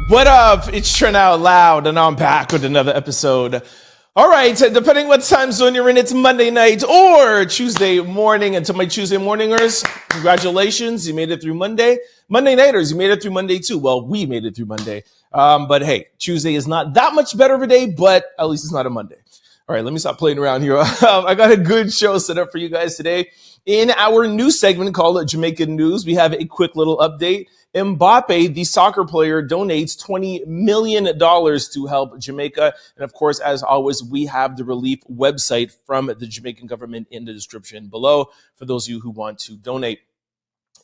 What up? It's Trent Out Loud, and I'm back with another episode. All right, depending what time zone you're in, it's Monday night or Tuesday morning. And to my Tuesday morningers, congratulations, you made it through Monday. Monday nighters, you made it through Monday too. Well, we made it through Monday. But hey, Tuesday is not that much better of a day, but at least it's not a Monday. All right, let me stop playing around here. I got a good show set up for you guys today. In our news segment called Jamaican News, we have a quick little update. Mbappé, the soccer player, donates $20 million to help Jamaica. And of course, as always, we have the relief website from the Jamaican government in the description below for those of you who want to donate.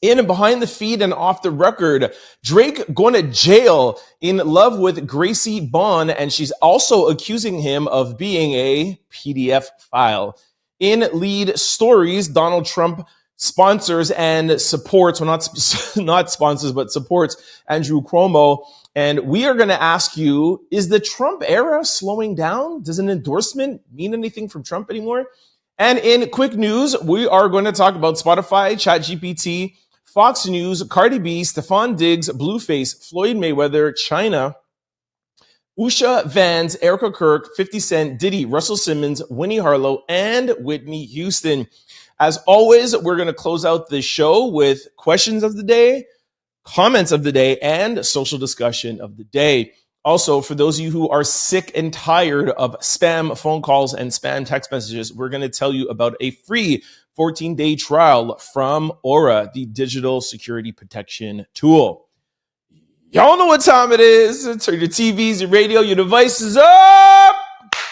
In and behind the feed and off the record, Drake going to jail in love with Garcie Bond, and she's also accusing him of being a PDF file. In lead stories, Donald Trump sponsors and supports, well, not sponsors, but supports Andrew Cuomo. And we are going to ask you, is the Trump era slowing down? Does an endorsement mean anything from Trump anymore? And in quick news, we are going to talk about Spotify, ChatGPT, Fox News, Cardi B, Stefon Diggs, Blueface, Floyd Mayweather, China, Usha Vance Erika Kirk, 50 Cent, Diddy, Russell Simmons, Winnie Harlow, and Witney Houston. As always, we're going to close out the show with questions of the day, comments of the day, and social discussion of the day. Also, for those of you who are sick and tired of spam phone calls and spam text messages, we're going to tell you about a free 14-day trial from Aura, the digital security protection tool. Y'all know what time it is. Turn your TVs, your radio, your devices up.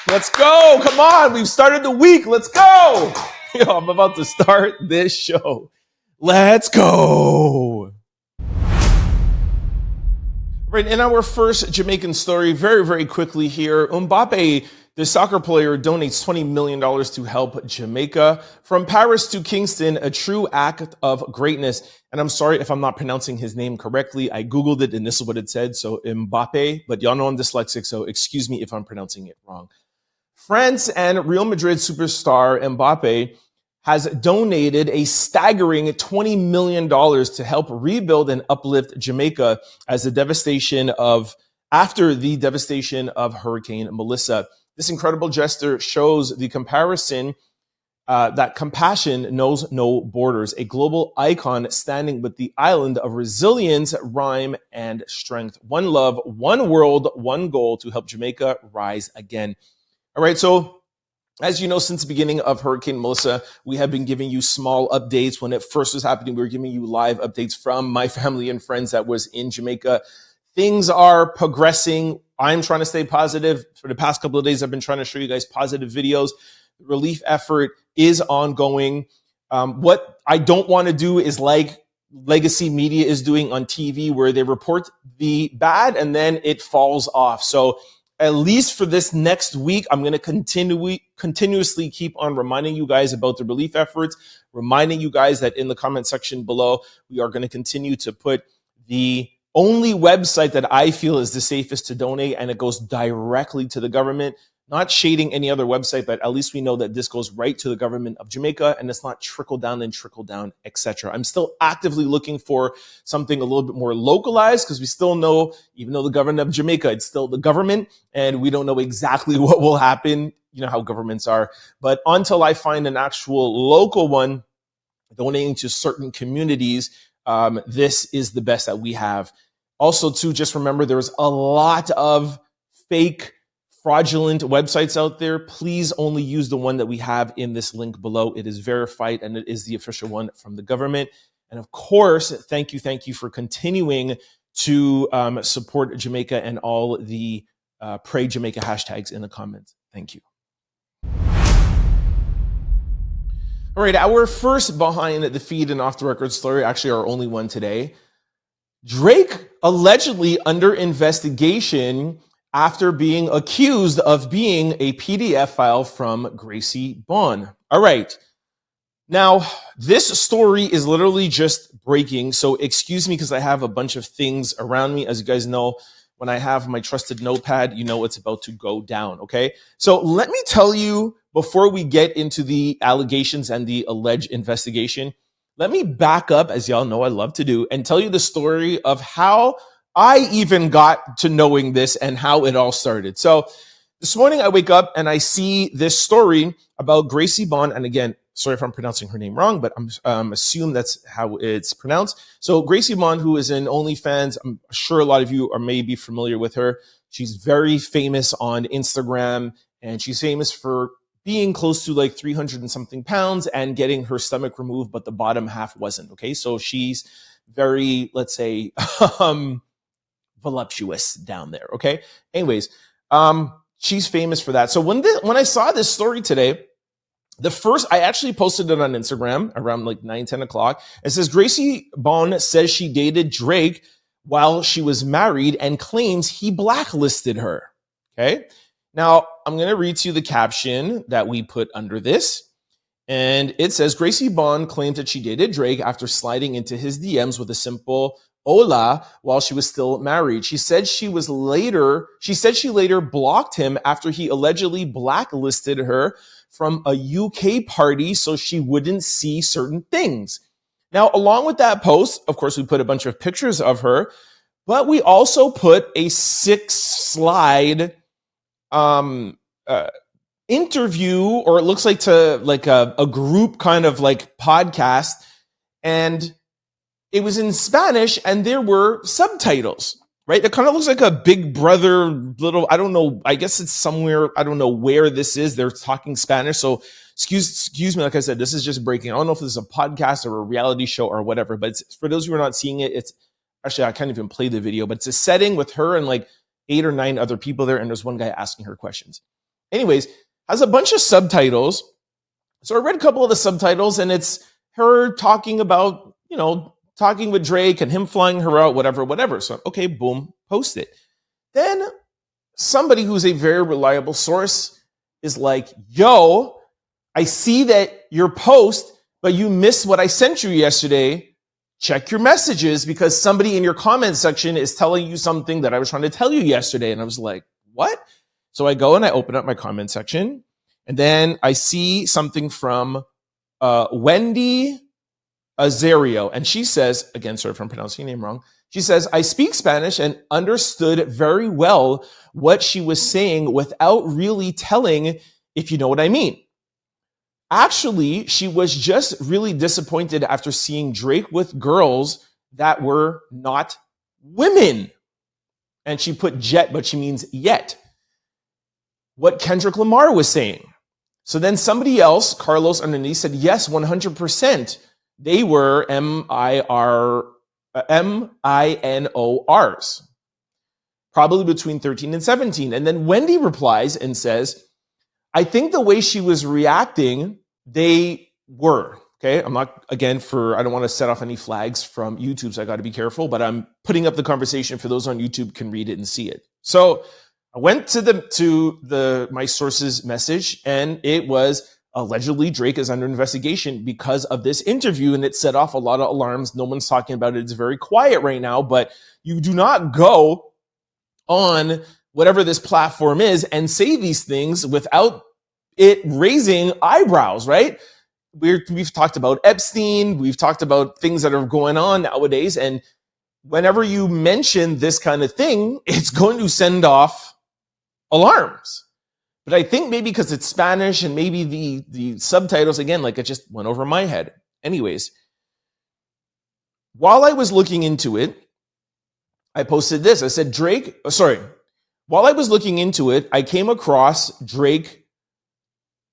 Let's go. Come on. We've started the week. Let's go. Yo, I'm about to start this show. Let's go. Right, in our first Jamaican story, very, very quickly here, Mbappé, the soccer player, donates $20 million to help Jamaica. From Paris to Kingston, a true act of greatness. And I'm sorry if I'm not pronouncing his name correctly. I Googled it and this is what it said. So Mbappé, but y'all know I'm dyslexic, so excuse me if I'm pronouncing it wrong. France and Real Madrid superstar Mbappé has donated a staggering $20 million to help rebuild and uplift Jamaica after the devastation of Hurricane Melissa. This incredible gesture shows the comparison that compassion knows no borders, a global icon standing with the island of resilience, rhyme, and strength. One love, one world, one goal to help Jamaica rise again. All right, so as you know, since the beginning of Hurricane Melissa, we have been giving you small updates. When it first was happening, we were giving you live updates from my family and friends that was in Jamaica. Things are progressing. I'm trying to stay positive. For the past couple of days, I've been trying to show you guys positive videos. The relief effort is ongoing. What I don't want to do is like legacy media is doing on TV, where they report the bad and then it falls off. So at least for this next week, I'm going to continuously keep on reminding you guys about the relief efforts, reminding you guys that in the comment section below, we are going to continue to put the only website that I feel is the safest to donate, and it goes directly to the government. Not shading any other website, but at least we know that this goes right to the government of Jamaica and it's not trickle down, etc. I'm still actively looking for something a little bit more localized because we still know, even though the government of Jamaica, it's still the government and we don't know exactly what will happen. You know how governments are. But until I find an actual local one donating to certain communities, this is the best that we have. Also, too, just remember there's a lot of fake fraudulent websites out there. Please only use the one that we have in this link below. It is verified and it is the official one from the government. And of course, thank you for continuing to support Jamaica and all the Pray Jamaica hashtags in the comments. Thank you. All right, our first behind the feed and off the record story, actually our only one today. Drake allegedly under investigation after being accused of being a PDF file from Garcie Bond. All right. Now, this story is literally just breaking, so excuse me because I have a bunch of things around me. As you guys know, when I have my trusted notepad, you know it's about to go down, okay? So let me tell you, before we get into the allegations and the alleged investigation, let me back up, as y'all know I love to do, and tell you the story of how I even got to knowing this and how it all started. So this morning I wake up and I see this story about Gracie Bond. And again, sorry if I'm pronouncing her name wrong, but I'm assume that's how it's pronounced. So Gracie Bond, who is in OnlyFans, I'm sure a lot of you are maybe familiar with her. She's very famous on Instagram, and she's famous for being close to like 300 and something pounds and getting her stomach removed, but the bottom half wasn't. Okay, so she's very, let's say, voluptuous down there. Okay, anyways, she's famous for that. So when I saw this story today, I actually posted it on Instagram around like 9-10 o'clock. It says Gracie Bond says she dated Drake while she was married and claims he blacklisted her. Okay. Now I'm going to read to you the caption that we put under this. And it says Gracie Bond claims that she dated Drake after sliding into his DMs with a simple hola while she was still married. She said she later blocked him after he allegedly blacklisted her from a UK party so she wouldn't see certain things. Now, along with that post, of course, we put a bunch of pictures of her, but we also put a 6-slide interview, or it looks like a group kind of like podcast, and it was in Spanish and there were subtitles, right? It kind of looks like a Big Brother little, I don't know, I guess it's somewhere, I don't know where this is. They're talking Spanish. So excuse me, like I said, this is just breaking. I don't know if this is a podcast or a reality show or whatever, but it's, for those who are not seeing it, it's actually, I can't even play the video, but it's a setting with her and like 8 or 9 other people there. And there's one guy asking her questions. Anyways, has a bunch of subtitles. So I read a couple of the subtitles and it's her talking about, talking with Drake and him flying her out, whatever. So, okay, boom, post it. Then somebody who's a very reliable source is like, yo, I see that your post, but you missed what I sent you yesterday. Check your messages because somebody in your comment section is telling you something that I was trying to tell you yesterday. And I was like, what? So I go and I open up my comment section and then I see something from Wendy Isreal. And she says, again, sorry if I'm pronouncing your name wrong. She says, I speak Spanish and understood very well what she was saying without really telling, if you know what I mean. Actually, she was just really disappointed after seeing Drake with girls that were not women. And she put jet, but she means yet. What Kendrick Lamar was saying. So then somebody else, Carlos underneath, said, yes, 100%. They were MINORs, probably between 13 and 17. And then Wendy replies and says, I think the way she was reacting, they were. Okay, I'm not, again, I don't want to set off any flags from YouTube, so I got to be careful, but I'm putting up the conversation for those on YouTube can read it and see it. So I went to my source's message, and it was allegedly Drake is under investigation because of this interview, and it set off a lot of alarms. No one's talking about it. It's very quiet right now, but you do not go on whatever this platform is and say these things without it raising eyebrows, right? We've talked about Epstein. We've talked about things that are going on nowadays. And whenever you mention this kind of thing, it's going to send off alarms. But I think maybe because it's Spanish and maybe the subtitles, again, like it just went over my head. Anyways, while I was looking into it, I posted this. I said, while I was looking into it, I came across Drake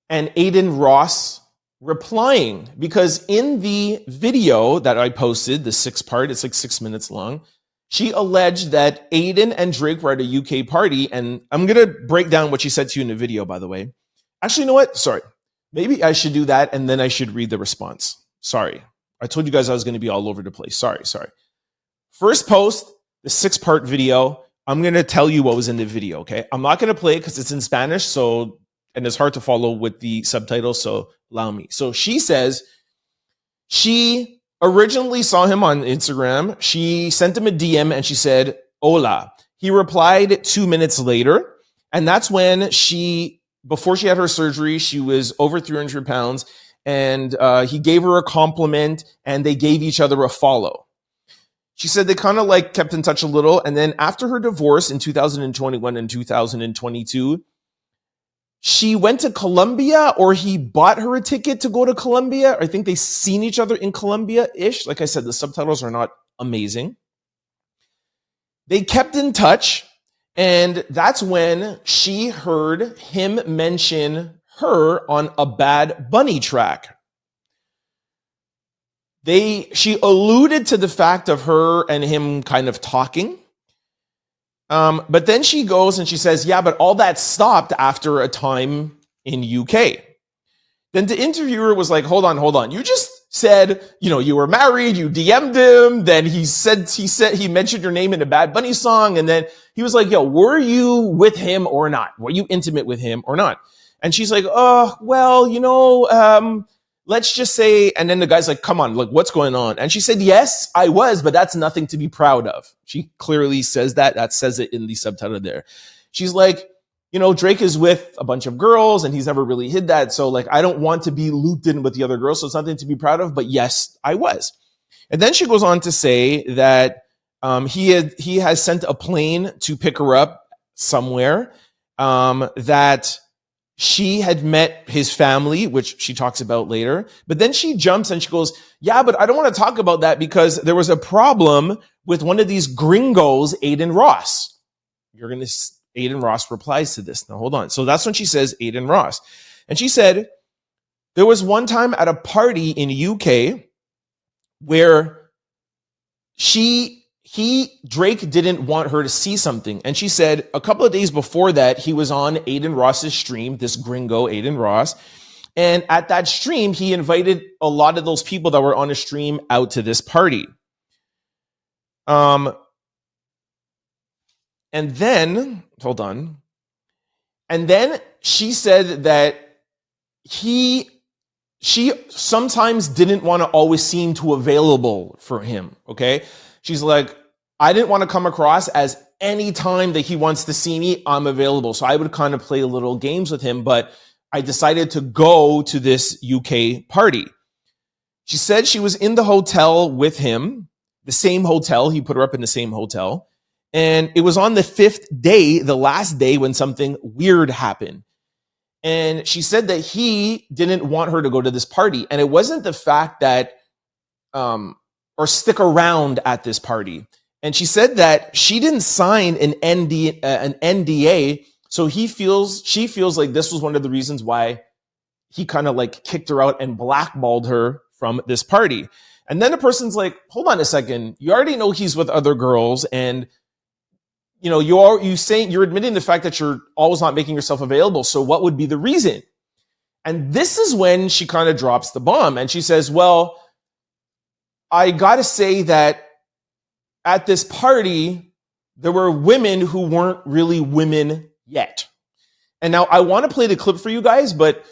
and Aiden Ross replying, because in the video that I posted, the 6-part, it's like 6 minutes long, she alleged that Aiden and Drake were at a UK party, and I'm going to break down what she said to you in the video, by the way. Actually, you know what? Sorry. Maybe I should do that, and then I should read the response. Sorry. I told you guys I was going to be all over the place. Sorry. First post, the 6-part video. I'm going to tell you what was in the video, okay? I'm not going to play it because it's in Spanish, and it's hard to follow with the subtitles, so allow me. So she says she originally saw him on Instagram. She sent him a DM and she said, hola. He replied 2 minutes later. And that's when before she had her surgery, she was over 300 pounds, and he gave her a compliment and they gave each other a follow. She said they kind of like kept in touch a little. And then after her divorce in 2021 and 2022, she went to Colombia, or he bought her a ticket to go to Colombia. I think they seen each other in Colombia-ish. Like I said, the subtitles are not amazing. They kept in touch, and that's when she heard him mention her on a Bad Bunny track. She alluded to the fact of her and him kind of talking. But then she goes and she says, yeah, but all that stopped after a time in UK. Then the interviewer was like, hold on. You just said, you were married, you DM'd him. Then he mentioned your name in a Bad Bunny song. And then he was like, yo, were you with him or not? Were you intimate with him or not? And she's like, oh, well, let's just say, and then the guy's like, come on, like, what's going on? And she said, yes, I was, but that's nothing to be proud of. She clearly says that says it in the subtitle there. She's like, Drake is with a bunch of girls and he's never really hid that. So like, I don't want to be looped in with the other girls. So it's nothing to be proud of, but yes, I was. And then she goes on to say that he has sent a plane to pick her up somewhere, that she had met his family, which she talks about later. But then she jumps and she goes, yeah, but I don't want to talk about that because there was a problem with one of these gringos, Aiden Ross. Aiden Ross replies to this. Now, hold on. So that's when she says Aiden Ross. And she said, there was one time at a party in UK where Drake didn't want her to see something. And she said a couple of days before that, he was on Aiden Ross's stream, this gringo Aiden Ross. And at that stream, he invited a lot of those people that were on his stream out to this party. And then, hold on. And then she said that she sometimes didn't want to always seem too available for him. Okay. She's like, I didn't want to come across as any time that he wants to see me, I'm available. So I would kind of play little games with him, but I decided to go to this UK party. She said she was in the hotel with him, the same hotel. He put her up in the same hotel. And it was on the 5th day, the last day, when something weird happened. And she said that he didn't want her to go to this party. And it wasn't the fact that, or stick around at this party. And she said that she didn't sign an NDA. So she feels like this was one of the reasons why he kind of like kicked her out and blackballed her from this party. And then the person's like, hold on a second. You already know he's with other girls. And, you're admitting the fact that you're always not making yourself available. So what would be the reason? And this is when she kind of drops the bomb. And she says, well, I got to say that at this party, there were women who weren't really women yet. And now I want to play the clip for you guys, but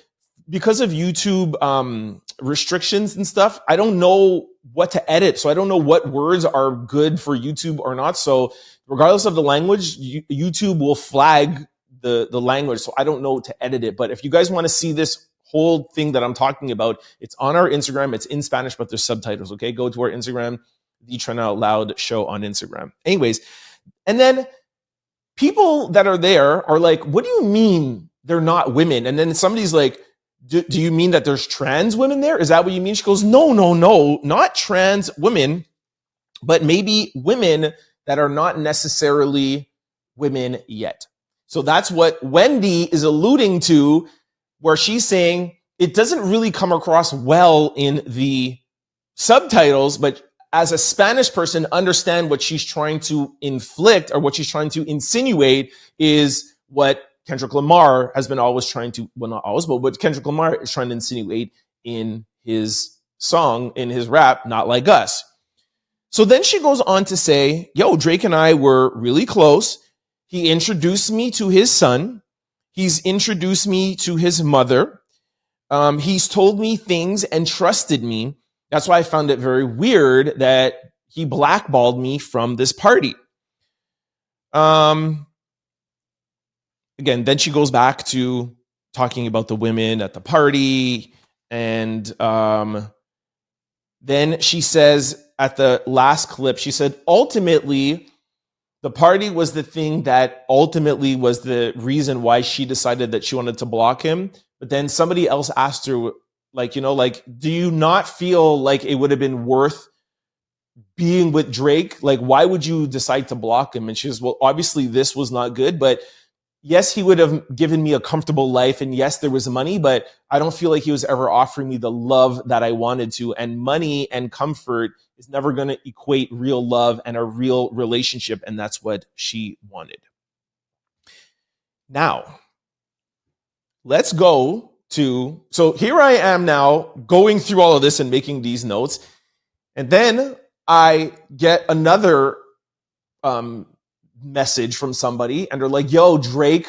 because of YouTube restrictions and stuff, I don't know what to edit. So I don't know what words are good for YouTube or not. So regardless of the language, YouTube will flag the language. So I don't know to edit it. But if you guys want to see this whole thing that I'm talking about, it's on our Instagram. It's in Spanish, but there's subtitles. Okay, go to our Instagram, the Trend Out Loud show on Instagram. Anyways, and then people that are there are like, what do you mean they're not women? And then somebody's like, do you mean that there's trans women there? Is that what you mean? She goes, no, not trans women, but maybe women that are not necessarily women yet. So that's what Wendy is alluding to, where she's saying it doesn't really come across well in the subtitles, but as a Spanish person, understand what she's trying to inflict or what she's trying to insinuate is what Kendrick Lamar has been always trying to, well, not always, but what Kendrick Lamar is trying to insinuate in his song, in his rap, Not Like Us. So then she goes on to say, yo, Drake and I were really close. He introduced me to his son. He's introduced me to his mother. He's told me things and trusted me. That's why I found it very weird that he blackballed me from this party. Again, then she goes back to talking about the women at the party. And then she says at the last clip, she said, ultimately, the party was the thing that ultimately was the reason why she decided that she wanted to block him. But then somebody else asked her, like, do you not feel like it would have been worth being with Drake? Like, why would you decide to block him? And she was, well, obviously this was not good, but yes, he would have given me a comfortable life. And yes, there was money, but I don't feel like he was ever offering me the love that I wanted to. And money and comfort is never going to equate real love and a real relationship. And that's what she wanted. Now, let's go to, so here I am now going through all of this and making these notes. And then I get another message from somebody and they're like, yo, Drake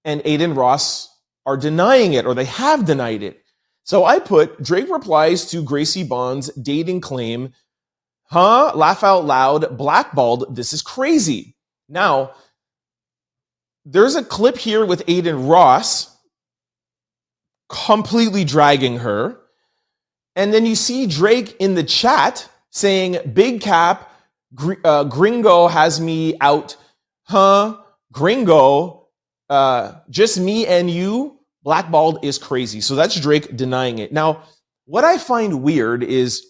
and Adin Ross are denying it, or they have denied it. So I put, Drake replies to Gracie Bond's dating claim, laugh out loud, blackballed, this is crazy. Now, there's a clip here with Adin Ross completely dragging her. And then you see Drake in the chat saying, big cap, gringo has me out. Gringo, just me and you, blackballed is crazy. So that's Drake denying it. Now, what I find weird is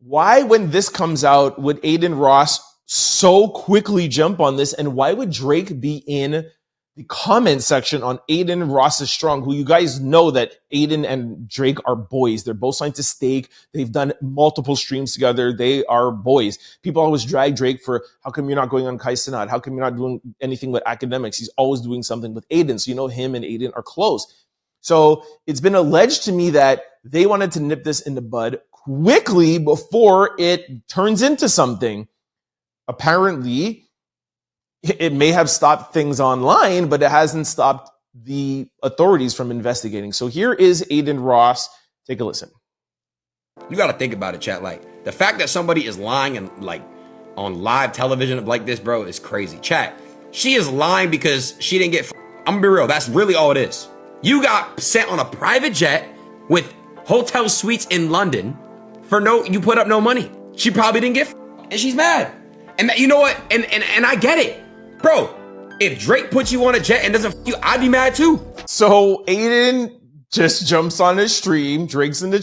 why, when this comes out, would Adin Ross so quickly jump on this? And why would Drake be in the comment section on Adin Ross's Strong, who you guys know that Adin and Drake are boys. They're both signed to Stake. They've done multiple streams together. They are boys. People always drag Drake for, how come you're not going on Kai Cenat? How come you're not doing anything with academics? He's always doing something with Adin. So you know him and Adin are close. So it's been alleged to me that they wanted to nip this in the bud quickly before it turns into something. Apparently, it may have stopped things online, but it hasn't stopped the authorities from investigating. So here is Adin Ross. Take a listen. You got to think about it, chat. Like, the fact that somebody is lying and like on live television like this, bro, is crazy. Chat, she is lying because she didn't get. I'm gonna be real. That's really all it is. You got sent on a private jet with hotel suites in London for you put up no money. She probably didn't get, and she's mad. And you know what? And I get it. Bro, if Drake puts you on a jet and doesn't f you, I'd be mad too. So Adin just jumps on his stream. Drake's in the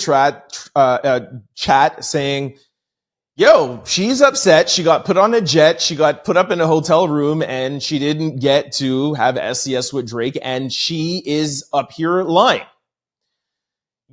chat saying, yo, she's upset. She got put on a jet. She got put up in a hotel room and she didn't get to have SES with Drake. And she is up here lying.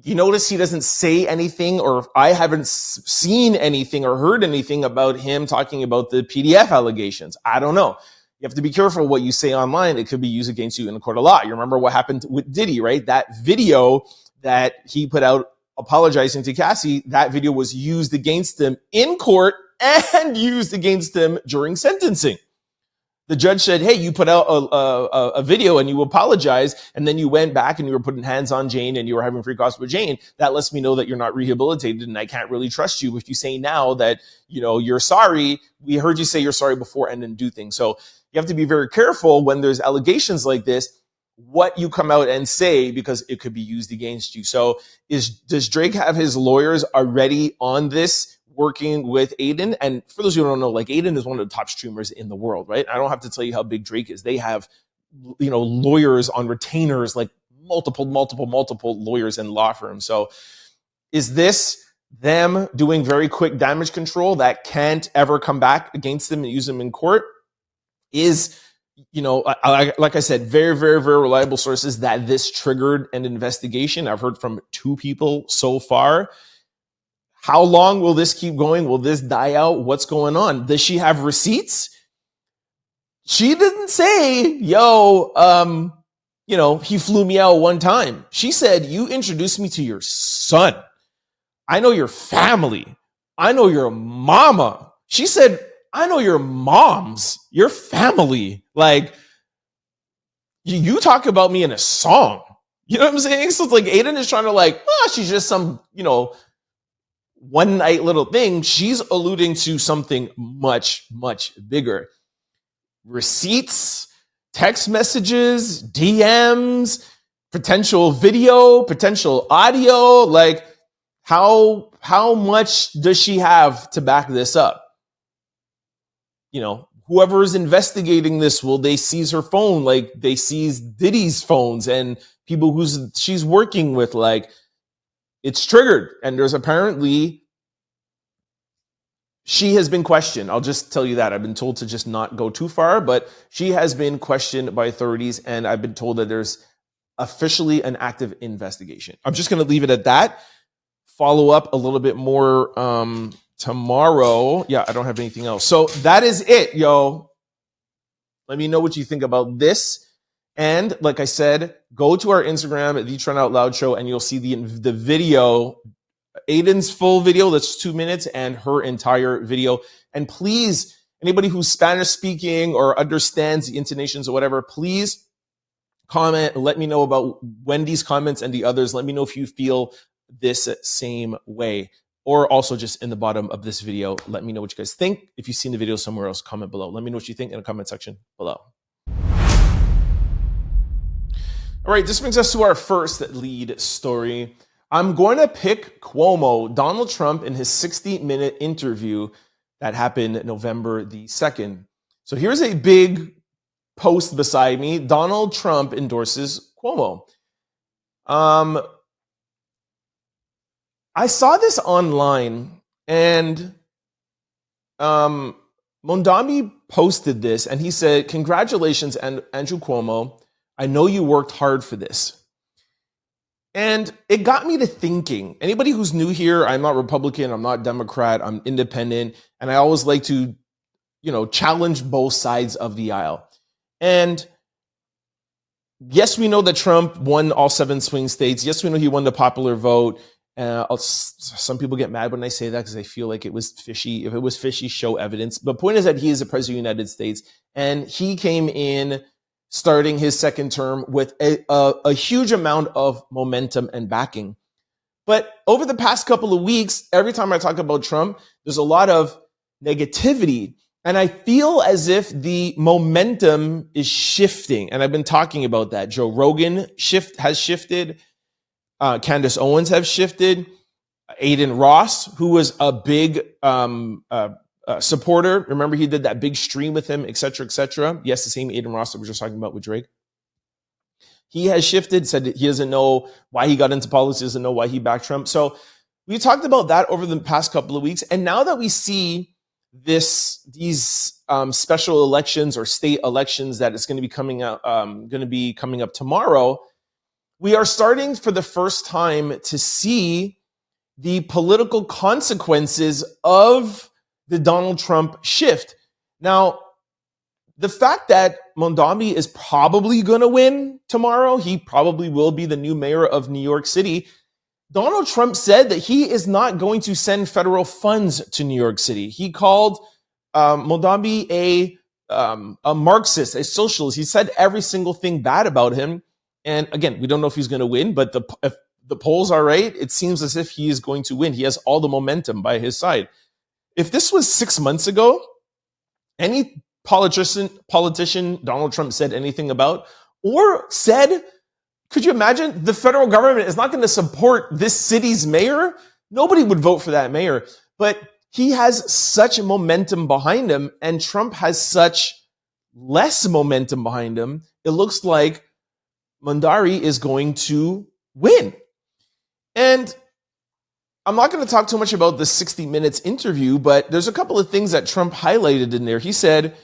You notice he doesn't say anything, or I haven't seen anything or heard anything about him talking about the PDF allegations. I don't know. You have to be careful what you say online. It could be used against you in a court of law. You remember what happened with Diddy, right? That video that he put out apologizing to Cassie, that video was used against him in court and used against him during sentencing. The judge said, hey, you put out a video and you apologized, and then you went back and you were putting hands on Jane and you were having free calls with Jane. That lets me know that you're not rehabilitated and I can't really trust you if you say now that, you're sorry. We heard you say you're sorry before and then do things. So you have to be very careful when there's allegations like this, what you come out and say, because it could be used against you. So does Drake have his lawyers already on this, working with Adin? And for those who don't know, like, Adin is one of the top streamers in the world, right? I don't have to tell you how big Drake is. They have, lawyers on retainers, like multiple lawyers and law firms. So is this them doing very quick damage control that can't ever come back against them and use them in court? Is, like I said, very, very, very reliable sources that this triggered an investigation. I've heard from 2 people so far. How long will this keep going? Will this die out? What's going on? Does she have receipts? She didn't say, he flew me out one time. She said, you introduced me to your son. I know your family. I know your mama. She said, I know your moms, your family. Like, you talk about me in a song. You know what I'm saying? So it's like Adin is trying to she's just some, one night little thing. She's alluding to something much, much bigger. Receipts, text messages, DMs, potential video, potential audio. Like, How much does she have to back this up? You know, whoever is investigating this, will they seize her phone like they seized Diddy's phones and people she's working with? Like, it's triggered, and there's apparently, she has been questioned. I'll just tell you that. I've been told to just not go too far, but she has been questioned by authorities, and I've been told that there's officially an active investigation. I'm just going to leave it at that. Follow up a little bit more tomorrow. Yeah, I don't have anything else. So that is it, yo. Let me know what you think about this. And like I said, go to our Instagram at The Trend Out Loud Show, and you'll see the video, Aiden's full video, that's 2 minutes, and her entire video. And please, anybody who's Spanish speaking or understands the intonations or whatever, please comment. Let me know about Wendy's comments and the others. Let me know if you feel this same way. Or also just in the bottom of this video, let me know what you guys think. If you've seen the video somewhere else, comment below. Let me know what you think in the comment section below. All right, this brings us to our first lead story. I'm going to pick Cuomo, Donald Trump, in his 60-minute interview that happened November the 2nd. So here's a big post beside me. Donald Trump endorses Cuomo. I saw this online, and Mondami posted this, and he said, "Congratulations, Andrew Cuomo. I know you worked hard for this." And it got me to thinking. Anybody who's new here, I'm not Republican, I'm not Democrat, I'm independent, and I always like to, challenge both sides of the aisle. And yes, we know that Trump won all 7 swing states. Yes, we know he won the popular vote. Some people get mad when I say that because they feel like it was fishy. If it was fishy, show evidence. But point is that he is the president of the United States, and he came in starting his second term with a huge amount of momentum and backing. But over the past couple of weeks, every time I talk about Trump, there's a lot of negativity. And I feel as if the momentum is shifting. And I've been talking about that. Joe Rogan has shifted. Candace Owens have shifted. Aiden Ross, who was a big supporter. Remember, he did that big stream with him, et cetera, et cetera. Yes, the same Aiden Ross that we were just talking about with Drake. He has shifted, said that he doesn't know why he got into politics, doesn't know why he backed Trump. So we talked about that over the past couple of weeks. And now that we see these special elections or state elections that is going to be coming up tomorrow, we are starting for the first time to see the political consequences of the Donald Trump shift. Now, the fact that Mondami is probably going to win tomorrow, he probably will be the new mayor of New York City. Donald Trump said that he is not going to send federal funds to New York City. He called Mondami a Marxist, a socialist. He said every single thing bad about him. And again, we don't know if he's going to win, but if the polls are right, it seems as if he is going to win. He has all the momentum by his side. If this was 6 months ago, any politician Donald Trump said anything about, or said, could you imagine the federal government is not going to support this city's mayor? Nobody would vote for that mayor. But he has such momentum behind him, and Trump has such less momentum behind him. It looks like Mondami is going to win. And I'm not going to talk too much about the 60 Minutes interview, but there's a couple of things that Trump highlighted in there. He said,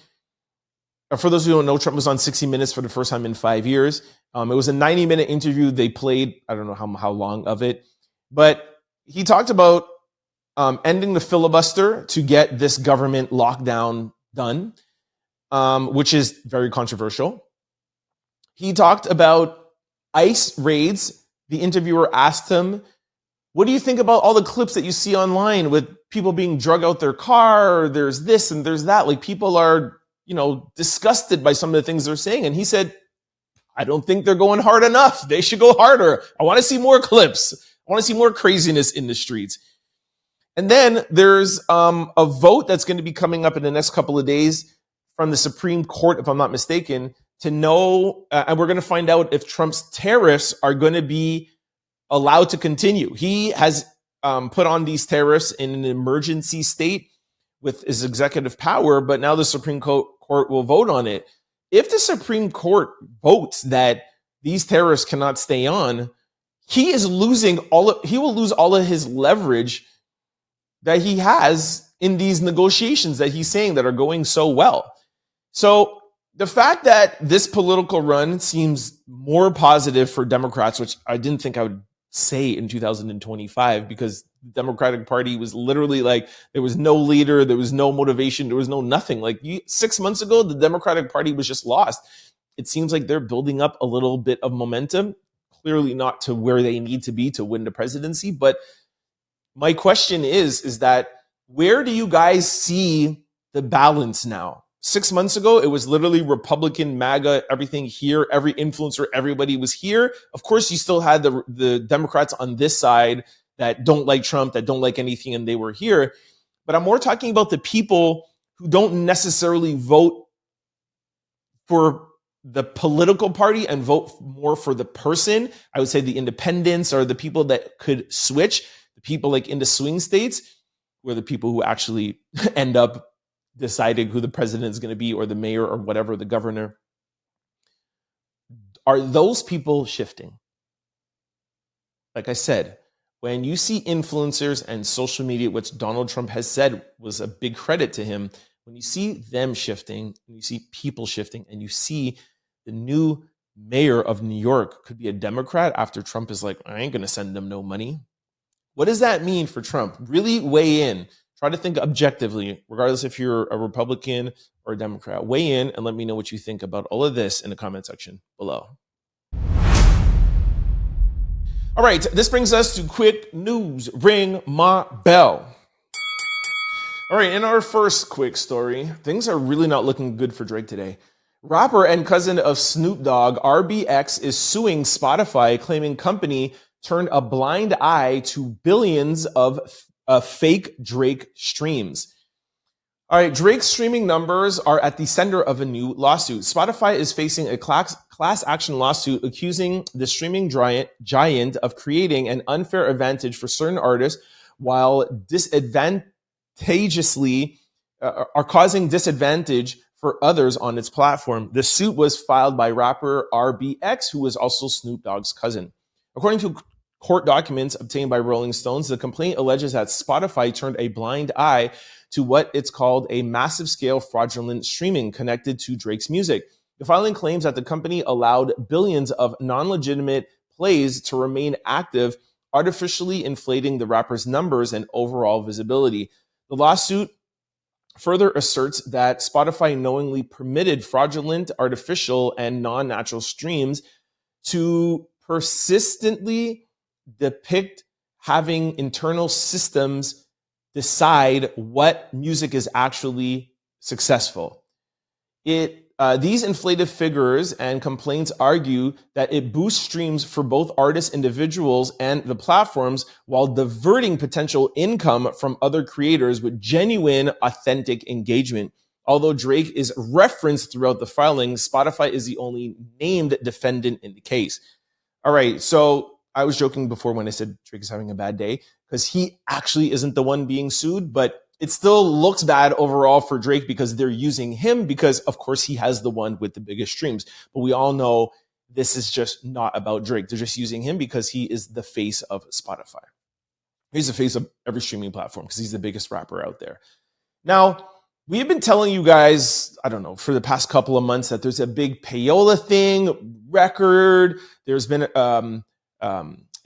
for those who don't know, Trump was on 60 Minutes for the first time in 5 years. It was a 90-minute interview. They played, I don't know how long of it, but he talked about ending the filibuster to get this government lockdown done, which is very controversial. He talked about ICE raids. The interviewer asked him, what do you think about all the clips that you see online with people being drug out their car? Or there's this and there's that. Like, people are, disgusted by some of the things they're saying. And he said, I don't think they're going hard enough. They should go harder. I want to see more clips. I want to see more craziness in the streets. And then there's a vote that's going to be coming up in the next couple of days from the Supreme Court, if I'm not mistaken, to know, and we're going to find out if Trump's tariffs are going to be allowed to continue. He has put on these tariffs in an emergency state with his executive power, but now the Supreme Court will vote on it. If the Supreme Court votes that these tariffs cannot stay on, he will lose all of his leverage that he has in these negotiations that he's saying that are going so well. So the fact that this political run seems more positive for Democrats, which I didn't think I would say in 2025, because the Democratic Party was literally like, there was no leader, there was no motivation, there was no nothing. Like 6 months ago, the Democratic Party was just lost. It seems like they're building up a little bit of momentum, clearly not to where they need to be to win the presidency. But my question is that where do you guys see the balance now? 6 months ago, it was literally Republican, MAGA, everything here, every influencer, everybody was here. Of course, you still had the Democrats on this side that don't like Trump, that don't like anything, and they were here. But I'm more talking about the people who don't necessarily vote for the political party and vote more for the person. I would say the independents are the people that could switch. The people like in the swing states were the people who actually end up deciding who the president is going to be, or the mayor, or whatever, the governor. Are those people shifting? Like I said, when you see influencers and social media, which Donald Trump has said was a big credit to him, when you see them shifting, when you see people shifting, and you see the new mayor of New York could be a Democrat after Trump is like, I ain't going to send them no money. What does that mean for Trump? Really weigh in. Try to think objectively, regardless if you're a Republican or a Democrat. Weigh in and let me know what you think about all of this in the comment section below. All right, this brings us to quick news. Ring my bell. All right, in our first quick story, things are really not looking good for Drake today. Rapper and cousin of Snoop Dogg, RBX, is suing Spotify, claiming company turned a blind eye to billions of fake Drake streams. All right, Drake's streaming numbers are at the center of a new lawsuit. Spotify is facing a class action lawsuit accusing the streaming giant of creating an unfair advantage for certain artists while are causing disadvantage for others on its platform. The suit was filed by rapper RBX, who was also Snoop Dogg's cousin. According to court documents obtained by Rolling Stones, the complaint alleges that Spotify turned a blind eye to what it's called a massive-scale fraudulent streaming connected to Drake's music. The filing claims that the company allowed billions of non-legitimate plays to remain active, artificially inflating the rapper's numbers and overall visibility. The lawsuit further asserts that Spotify knowingly permitted fraudulent, artificial, and non-natural streams to persistently depict having internal systems decide what music is actually successful. These inflated figures and complaints argue that it boosts streams for both artists, individuals, and the platforms while diverting potential income from other creators with genuine, authentic engagement. Although Drake is referenced throughout the filing, Spotify is the only named defendant in the case. All right, so I was joking before when I said Drake is having a bad day because he actually isn't the one being sued, but it still looks bad overall for Drake because they're using him because, of course, he has the one with the biggest streams. But we all know this is just not about Drake. They're just using him because he is the face of Spotify. He's the face of every streaming platform because he's the biggest rapper out there. Now, we have been telling you guys, I don't know, for the past couple of months that there's a big payola thing, record. There's been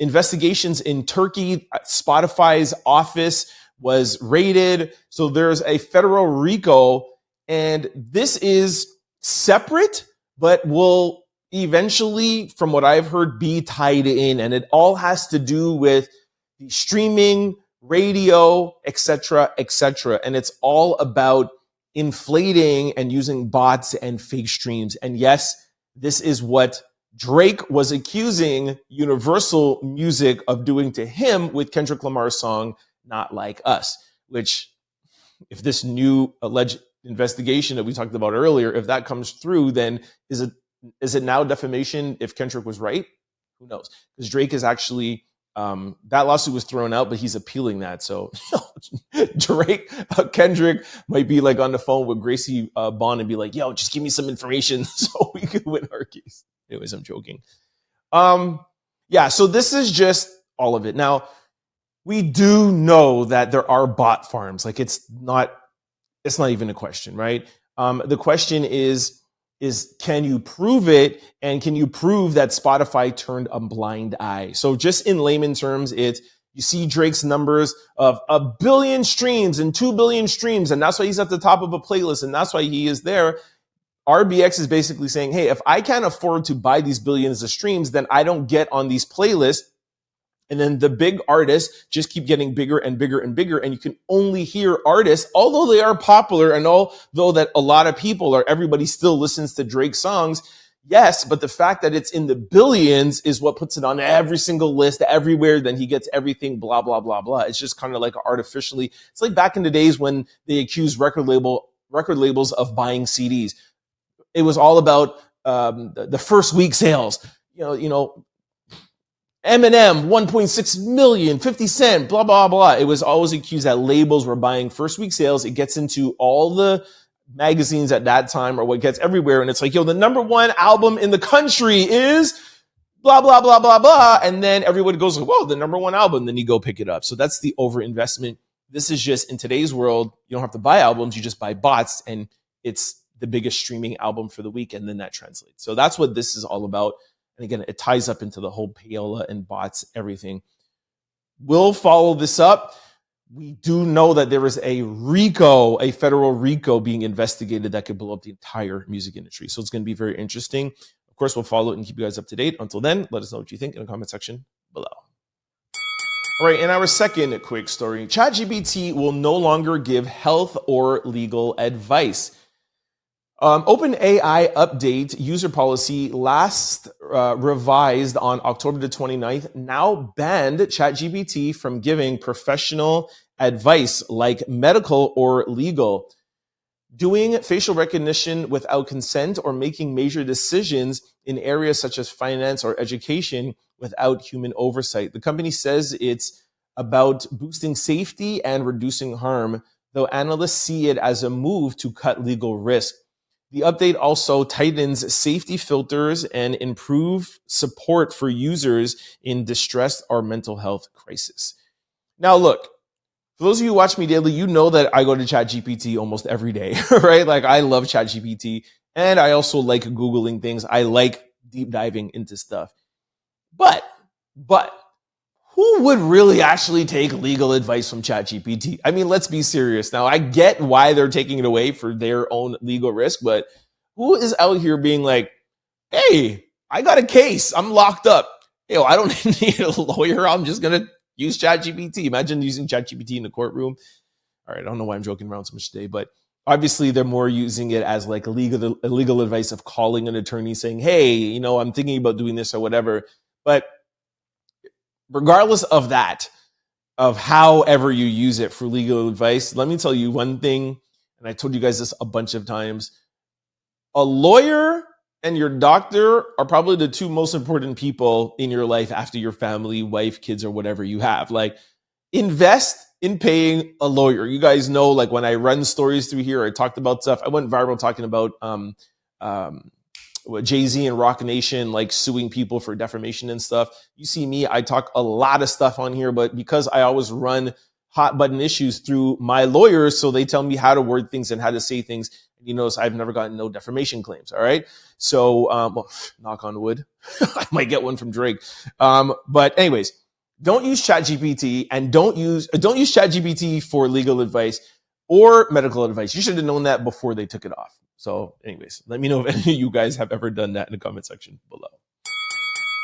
investigations in Turkey. Spotify's office was raided. So there's a federal RICO, and this is separate, but will eventually, from what I've heard, be tied in. And it all has to do with the streaming, radio, etc., etc. And it's all about inflating and using bots and fake streams. And yes, this is what Drake was accusing Universal Music of doing to him with Kendrick Lamar's song, Not Like Us, which if this new alleged investigation that we talked about earlier, if that comes through, then is it now defamation if Kendrick was right? Who knows? Because Drake is actually That lawsuit was thrown out, but he's appealing that. So Drake, Kendrick might be like on the phone with Gracie Bond and be like, yo, just give me some information so we can win our case. Anyways, I'm joking. Yeah, so this is just all of it. Now, we do know that there are bot farms. Like it's not even a question, right? The question is can you prove it? And can you prove that Spotify turned a blind eye? So just in layman terms, you see Drake's numbers of 1 billion streams and 2 billion streams, and that's why he's at the top of a playlist, and that's why he is there. RBX is basically saying, hey, if I can't afford to buy these billions of streams, then I don't get on these playlists. And then the big artists just keep getting bigger and bigger and bigger. And you can only hear artists, although they are popular and although that a lot of people or everybody still listens to Drake songs. Yes, but the fact that it's in the billions is what puts it on every single list everywhere. Then he gets everything, blah, blah, blah, blah. It's just kind of like artificially. It's like back in the days when they accused record labels of buying CDs. It was all about the first week sales. You know, Eminem, 1.6 million, 50 Cent, blah, blah, blah. It was always accused that labels were buying first week sales. It gets into all the magazines at that time or what gets everywhere. And it's like, yo, the number one album in the country is blah, blah, blah, blah, blah. And then everybody goes, whoa, the number one album. Then you go pick it up. So that's the overinvestment. This is just in today's world, you don't have to buy albums. You just buy bots and it's the biggest streaming album for the week. And then that translates. So that's what this is all about. And again, it ties up into the whole payola and bots, everything. We'll follow this up. We do know that there is a federal RICO being investigated that could blow up the entire music industry. So it's going to be very interesting. Of course, we'll follow it and keep you guys up to date. Until then, let us know what you think in the comment section below. All right, in our second quick story, ChatGPT will no longer give health or legal advice. OpenAI update user policy last revised on October the 29th now banned ChatGPT from giving professional advice like medical or legal, doing facial recognition without consent, or making major decisions in areas such as finance or education without human oversight. The company says it's about boosting safety and reducing harm, though analysts see it as a move to cut legal risk. The update also tightens safety filters and improve support for users in distress or mental health crisis. Now, look, for those of you who watch me daily, you know that I go to ChatGPT almost every day, right? Like I love ChatGPT and I also like Googling things. I like deep diving into stuff. But who would really actually take legal advice from ChatGPT? I mean, let's be serious. Now, I get why they're taking it away for their own legal risk, but who is out here being like, hey, I got a case. I'm locked up. Yo, I don't need a lawyer. I'm just going to use ChatGPT. Imagine using ChatGPT in the courtroom. All right, I don't know why I'm joking around so much today, but obviously they're more using it as like legal advice of calling an attorney saying, hey, I'm thinking about doing this or whatever. But regardless of that, of however you use it for legal advice, let me tell you one thing, and I told you guys this a bunch of times. A lawyer and your doctor are probably the two most important people in your life after your family, wife, kids, or whatever you have. Like, invest in paying a lawyer. You guys know, like when I run stories through here, I talked about stuff. I went viral talking about Jay-Z and Rock Nation, like suing people for defamation and stuff. You see me, I talk a lot of stuff on here, but because I always run hot button issues through my lawyers, so they tell me how to word things and how to say things. And you notice I've never gotten no defamation claims. All right. So, knock on wood, I might get one from Drake. But anyways, don't use ChatGPT and don't use ChatGPT for legal advice or medical advice. You should have known that before they took it off. So anyways, let me know if any of you guys have ever done that in the comment section below.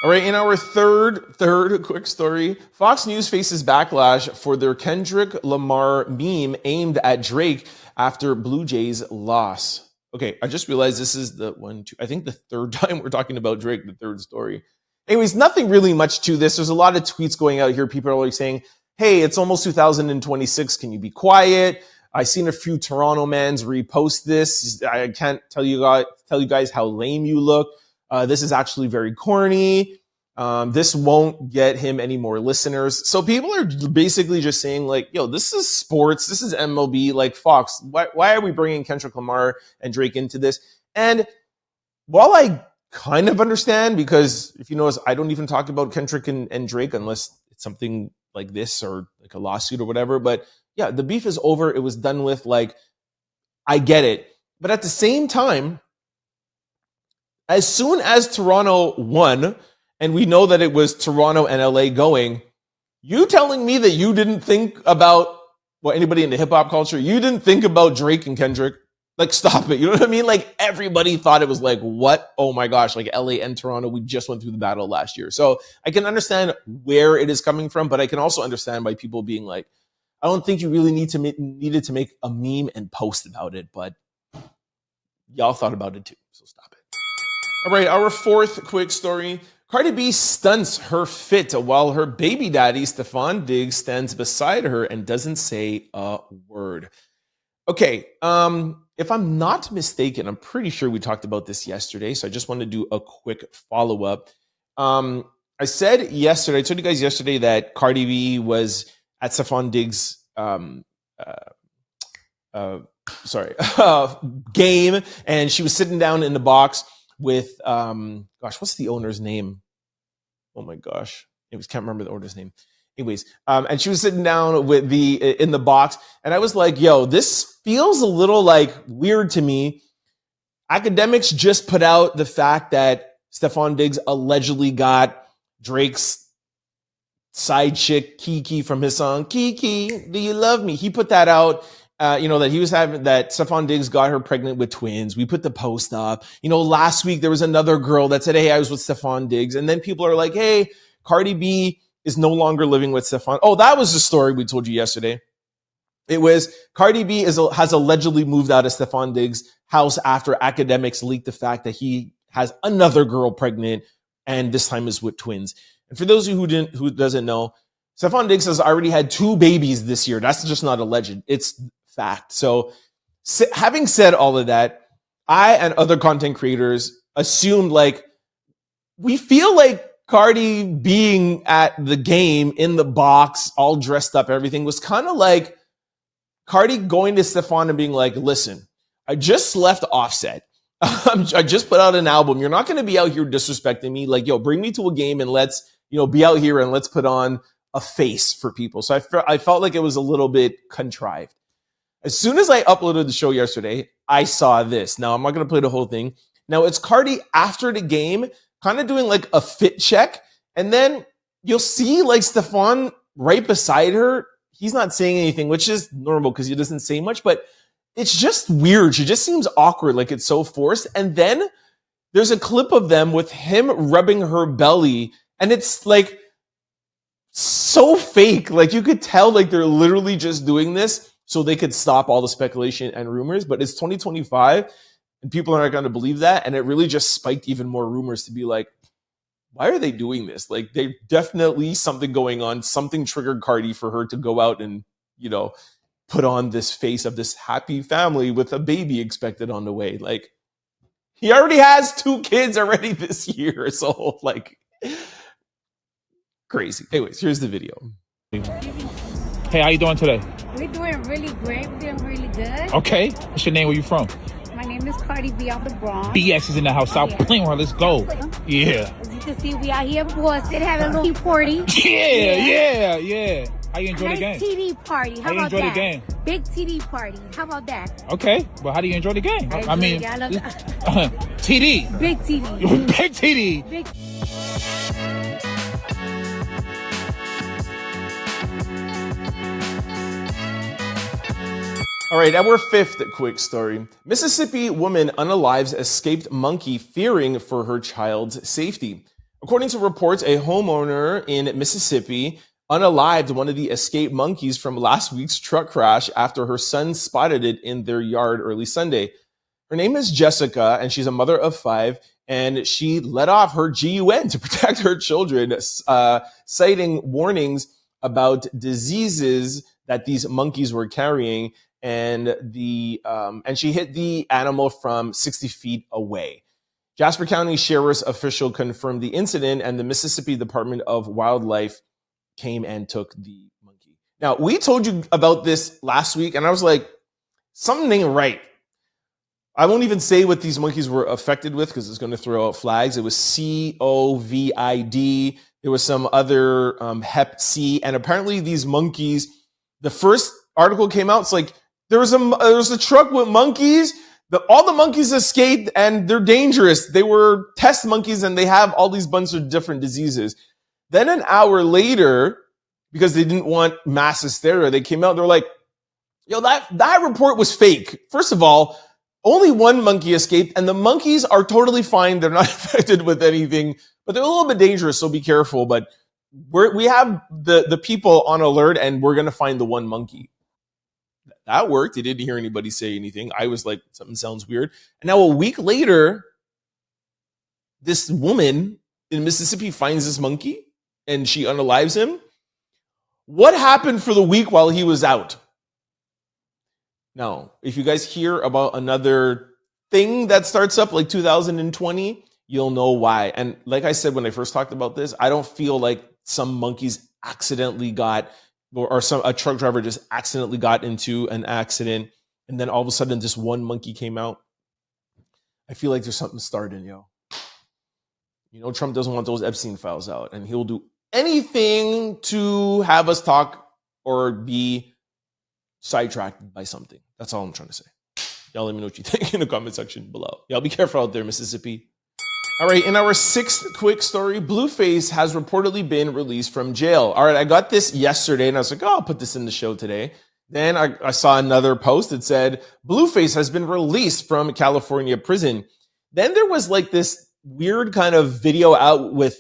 All right, in our third quick story, Fox News faces backlash for their Kendrick Lamar meme aimed at Drake after Blue Jays loss. Okay, I just realized this is I think the third time we're talking about Drake, the third story. Anyways, nothing really much to this. There's a lot of tweets going out here. People are always saying, hey, it's almost 2026. Can you be quiet? I've seen a few Toronto mans repost this. I can't tell you guys how lame you look. This is actually very corny. This won't get him any more listeners. So people are basically just saying like, yo, this is sports. This is MLB. Like, Fox, why are we bringing Kendrick Lamar and Drake into this? And while I kind of understand, because if you notice, I don't even talk about Kendrick and Drake unless it's something like this or like a lawsuit or whatever. But yeah, the beef is over. It was done with. Like, I get it. But at the same time, as soon as Toronto won, and we know that it was Toronto and LA going, you telling me that you didn't think about, well, anybody in the hip hop culture, you didn't think about Drake and Kendrick? Like, stop it. You know what I mean? Like, everybody thought it was like, what? Oh my gosh, like LA and Toronto, we just went through the battle last year. So I can understand where it is coming from, but I can also understand why people being like, I don't think you really needed to make a meme and post about it, but y'all thought about it too. So stop it. All right, our fourth quick story. Cardi B stunts her fit while her baby daddy, Stefon Diggs, stands beside her and doesn't say a word. Okay, if I'm not mistaken, I'm pretty sure we talked about this yesterday, so I just want to do a quick follow-up. I said yesterday, I told you guys yesterday that Cardi B was at Stefon Diggs' game, and she was sitting down in the box with what's the owner's name? Oh my gosh, can't remember the owner's name. Anyways, and she was sitting down with in the box, and I was like, yo, this feels a little like weird to me. Academics just put out the fact that Stefon Diggs allegedly got Drake's side chick Kiki from his song Kiki, Do You Love Me? He put that out. That he was having, that Stefon Diggs got her pregnant with twins. We put the post up. Last week there was another girl that said, hey, I was with Stefon Diggs. And then people are like, hey, Cardi B is no longer living with Stefon. Oh, that was the story we told you yesterday. It was Cardi B has allegedly moved out of Stefon Diggs' house after academics leaked the fact that he has another girl pregnant, and this time is with twins. And for those of you who doesn't know, Stefon Diggs has already had 2 babies this year. That's just not alleged. It's fact. So having said all of that, I and other content creators assumed like we feel like Cardi being at the game in the box, all dressed up, everything was kind of like Cardi going to Stefon and being like, listen, I just left Offset. I just put out an album. You're not going to be out here disrespecting me. Like, yo, bring me to a game and let's, be out here and let's put on a face for people. So I felt like it was a little bit contrived. As soon as I uploaded the show yesterday, I saw this. Now, I'm not going to play the whole thing. Now, it's Cardi after the game, kind of doing like a fit check. And then you'll see like Stefon right beside her. He's not saying anything, which is normal because he doesn't say much, but it's just weird. She just seems awkward, like it's so forced. And then there's a clip of them with him rubbing her belly, and it's like so fake. Like you could tell like they're literally just doing this so they could stop all the speculation and rumors, but it's 2025 and people are not going to believe that. And it really just spiked even more rumors to be like, why are they doing this? Like they definitely something going on, something triggered Cardi for her to go out and, put on this face of this happy family with a baby expected on the way. Like he already has 2 kids already this year. So like crazy. Anyways, here's the video. Hey, how you doing today? We're doing really great. We're doing really good. Okay. What's your name? Where you from? My name is Cardi B out the Bronx. BX is in the house. Stop playing with her. Let's go. Yeah. As you can see, we out here in Boston having a little party. Yeah. How you enjoy the game? TD party. How you about enjoy that? the game? Big TD party. How about that? Okay. But how do you enjoy the game? I love TD. Big TD. Big TD. Big. All right, our 5th quick story. Mississippi woman unalives escaped monkey fearing for her child's safety. According to reports, a homeowner in Mississippi unalived one of the escaped monkeys from last week's truck crash after her son spotted it in their yard early Sunday. Her name is Jessica, and she's a mother of 5, and she let off her GUN to protect her children, citing warnings about diseases that these monkeys were carrying. And she hit the animal from 60 feet away. Jasper County Sheriff's official confirmed the incident, and the Mississippi Department of Wildlife came and took the monkey. Now, we told you about this last week, and I was like, something ain't right. I won't even say what these monkeys were affected with because it's going to throw out flags. It was COVID. There was some other Hep C, and apparently these monkeys. The first article came out. It's like there was a truck with monkeys. All the monkeys escaped, and they're dangerous. They were test monkeys, and they have all these bunch of different diseases. Then an hour later, because they didn't want mass hysteria, they came out. They're like, "Yo, that report was fake." First of all, only one monkey escaped, and the monkeys are totally fine. They're not affected with anything, but they're a little bit dangerous, so be careful. But we have the people on alert, and we're going to find the one monkey. That worked. I didn't hear anybody say anything. I was like, something sounds weird. And now a week later, this woman in Mississippi finds this monkey, and she unalives him. What happened for the week while he was out? Now, if you guys hear about another thing that starts up like 2020, you'll know why. And like I said when I first talked about this, I don't feel like some monkeys accidentally got, or a truck driver just accidentally got into an accident, and then all of a sudden this one monkey came out. I feel like there's something starting, yo. You know, Trump doesn't want those Epstein files out, and he'll do anything to have us talk or be sidetracked by something. That's all I'm trying to say. Y'all let me know what you think in the comment section below. Y'all be careful out there, Mississippi. All right, in our sixth quick story, Blueface has reportedly been released from jail. All right, I got this yesterday, and I was like, oh, I'll put this in the show today. Then I saw another post that said, Blueface has been released from California prison. Then there was like this weird kind of video out with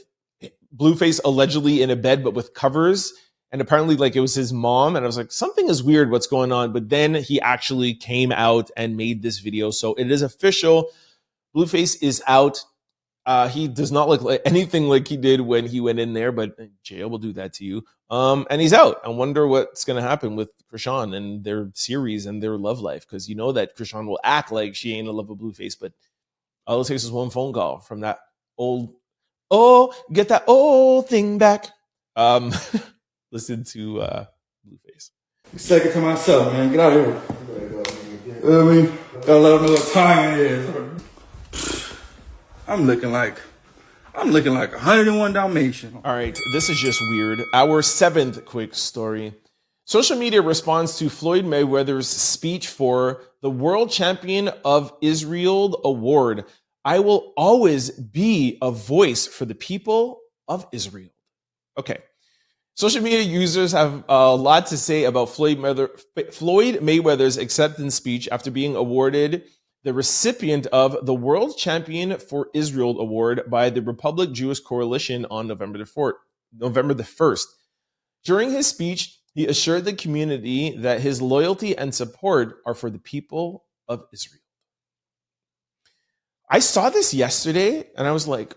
Blueface allegedly in a bed, but with covers. And apparently, like, it was his mom. And I was like, something is weird. What's going on? But then he actually came out and made this video. So it is official. Blueface is out. He does not look like anything like he did when he went in there, but jail will do that to you. And he's out. I wonder what's going to happen with Krishan and their series and their love life. Because you know that Krishan will act like she ain't in love with Blueface. But all it takes is one phone call from that get that old thing back. Listen to Blueface. Second to myself, man. Get out of here. You know what I mean? Gotta let them know what time it is. I'm looking like 101 Dalmatian. All right, this is just weird. Our seventh quick story. Social media responds to Floyd Mayweather's speech for the World Champion of Isreal Award. I will always be a voice for the people of Israel. Okay. Social media users have a lot to say about Floyd Mayweather's acceptance speech after being awarded the recipient of the World Champion for Israel Award by the Republic Jewish Coalition on November the 1st. During his speech, he assured the community that his loyalty and support are for the people of Israel. I saw this yesterday and I was like,